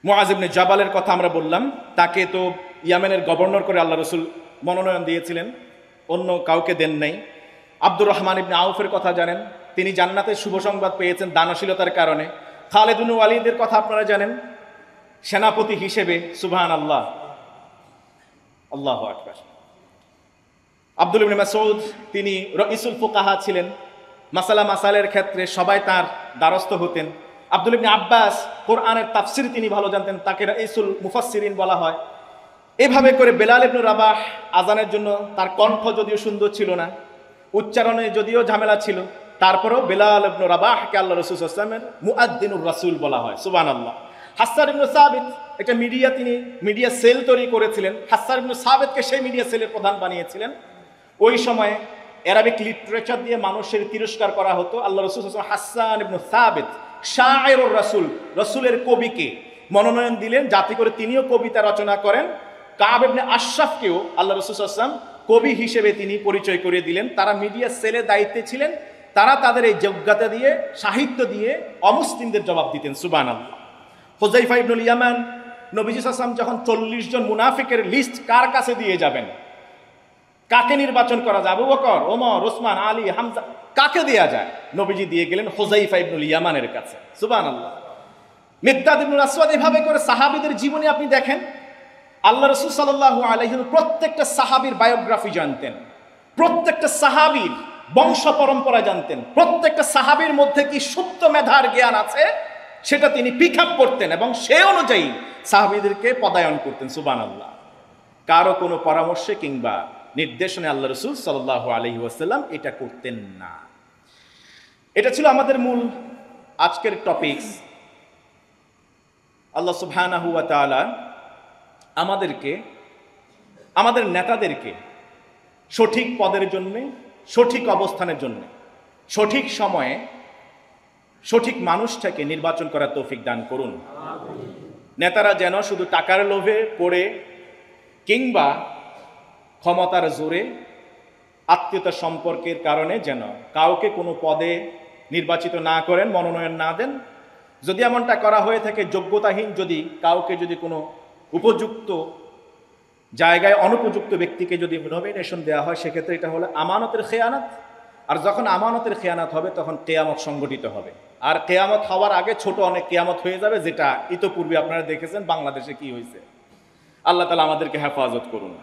মুআজ ইবনে জাবালের কথা আমরা বললাম, তাকে তো ইয়ামেনের গভর্নর করে আল্লাহ রাসূল মনোনয়ন দিয়েছিলেন, অন্য কাউকে দেন নাই। আব্দুর রহমান ইবনে আউফের কথা জানেন, তিনি জান্নাতের শুভ সংবাদ পেয়েছেন দানশীলতার কারণে। খালিদ ইবনে ওয়ালিদের কথা আপনারা জানেন, সেনাপতি হিসেবে। সুবহানাল্লাহ, আল্লাহু আকবার। আব্দুল ইবনে মাসউদ, তিনি রাইসুল ফুকাহা ছিলেন, মাসালের ক্ষেত্রে সবাই তার দ্বারস্থ হতেন। আব্দুল ইবনে আব্বাস কোরআনের তাফসীর তিনি ভালো জানতেন, তাকে রাইসুল মুফাসসিরিন বলা হয়। এভাবে করে বেলাল ইবনে রাবাহ, আজানের জন্য তার কণ্ঠ যদিও সুন্দর ছিল না, উচ্চারণে যদিও ঝামেলা ছিল, তারপরেও বেলাল ইবনে রাবাহকে আল্লাহ রাসূল সাল্লাল্লাহু আলাইহি ওয়াসাল্লামের মুআদ্দিনুর রাসূল বলা হয়। সুবহানাল্লাহ। হাসসান ইবনে সাবিত, একটা তিনি মিডিয়া সেল তৈরি করেছিলেন। হাসসান ইবনে সাবিতকে সেই মিডিয়া সেলের প্রধান বানিয়েছিলেন। ওই সময়ে অ্যারাবিক লিটারেচার দিয়ে মানুষের তিরস্কার করা হতো। আল্লাহ রাসূল সাল্লাল্লাহু আলাইহি ওয়াসাল্লাম হাসসান ইবনে সাবিত, শায়রুর রাসূল, রাসূলের কবিকে মনোনয়ন দিলেন যাতে করে তিনিও কবিতা রচনা করেন। কাব ইবনে আশরাফকেও আল্লাহ রাসূল সাল্লাল্লাহু আলাইহি ওয়াসাল্লাম কবি হিসেবে তিনি পরিচয় করিয়ে দিলেন। তারা মিডিয়া সেলের দায়িত্বে ছিলেন, তারা তাদের এই যোগ্যতা দিয়ে, সাহিত্য দিয়ে অমুসলিমদের জবাব দিতেন। সুবহানাল্লাহ। হুযায়ফা ইবনুল ইয়ামান, নবীজি সাল্লাল্লাহু আলাইহি ওয়াসাল্লাম যখন 40 জন মুনাফিকের লিস্ট কার কাছে দিয়ে যাবেন, কাকে নির্বাচন করা যায়, আবু বকর, ওমর, ওসমান, আলী, হামজা, কাকে দেয়া যায়, নবীজি দিয়ে গেলেন হুযায়ফা ইবনুল ইয়ামানের কাছে। সুবহানাল্লাহ। মিকদাদ ইবনুল আসওয়াদ, এভাবে করে সাহাবীদের জীবনী আপনি দেখেন। আল্লাহ রাসূল সাল্লাল্লাহু আলাইহি ওয়াসাল্লাম প্রত্যেকটা সাহাবীর বায়োগ্রাফি জানতেন, প্রত্যেকটা সাহাবীর বংশ পরম্পরা জানতেন, প্রত্যেকটা সাহাবীর মধ্যে কি সুপ্ত মেধার জ্ঞান আছে সেটা তিনি পিক আপ করতেন এবং সে অনুযায়ী সাহাবীদেরকে পদায়ন করতেন। সুবহানাল্লাহ। কারো কোনো পরামর্শে কিংবা নির্দেশনে আল্লাহ রসুল সাল্লাল্লাহু আলাইহি ওয়াসাল্লাম এটা করতেন না। এটা ছিল আমাদের মূল আজকের টপিকস। আল্লাহ সুবহানাহু ওয়া তাআলা আমাদেরকে, আমাদের নেতাদেরকে সঠিক পদের জন্য, সঠিক অবস্থানের জন্য, সঠিক সময়ে সঠিক মানুষটাকে নির্বাচন করার তৌফিক দান করুন। নেতারা যেন শুধু টাকার লোভে পড়ে কিংবা ক্ষমতার জোরে, আত্মীয়তা সম্পর্কের কারণে যেন কাউকে কোনো পদে নির্বাচিত না করেন, মনোনয়ন না দেন। যদি এমনটা করা হয়ে থাকে, যোগ্যতাহীন যদি কাউকে যদি কোনো উপযুক্ত জায়গায় অনুপযুক্ত ব্যক্তিকে যদি নমিনেশন দেওয়া হয়, সেক্ষেত্রে এটা হলো আমানতের খেয়ানত। আর যখন আমানতের খেয়ানত হবে তখন কেয়ামত সংগঠিত হবে। আর কেয়ামত হওয়ার আগে ছোট অনেক কেয়ামত হয়ে যাবে, যেটা ইতোপূর্বে আপনারা দেখেছেন বাংলাদেশে কি হয়েছে। আল্লাহ তাআলা আমাদেরকে হেফাজত করুন।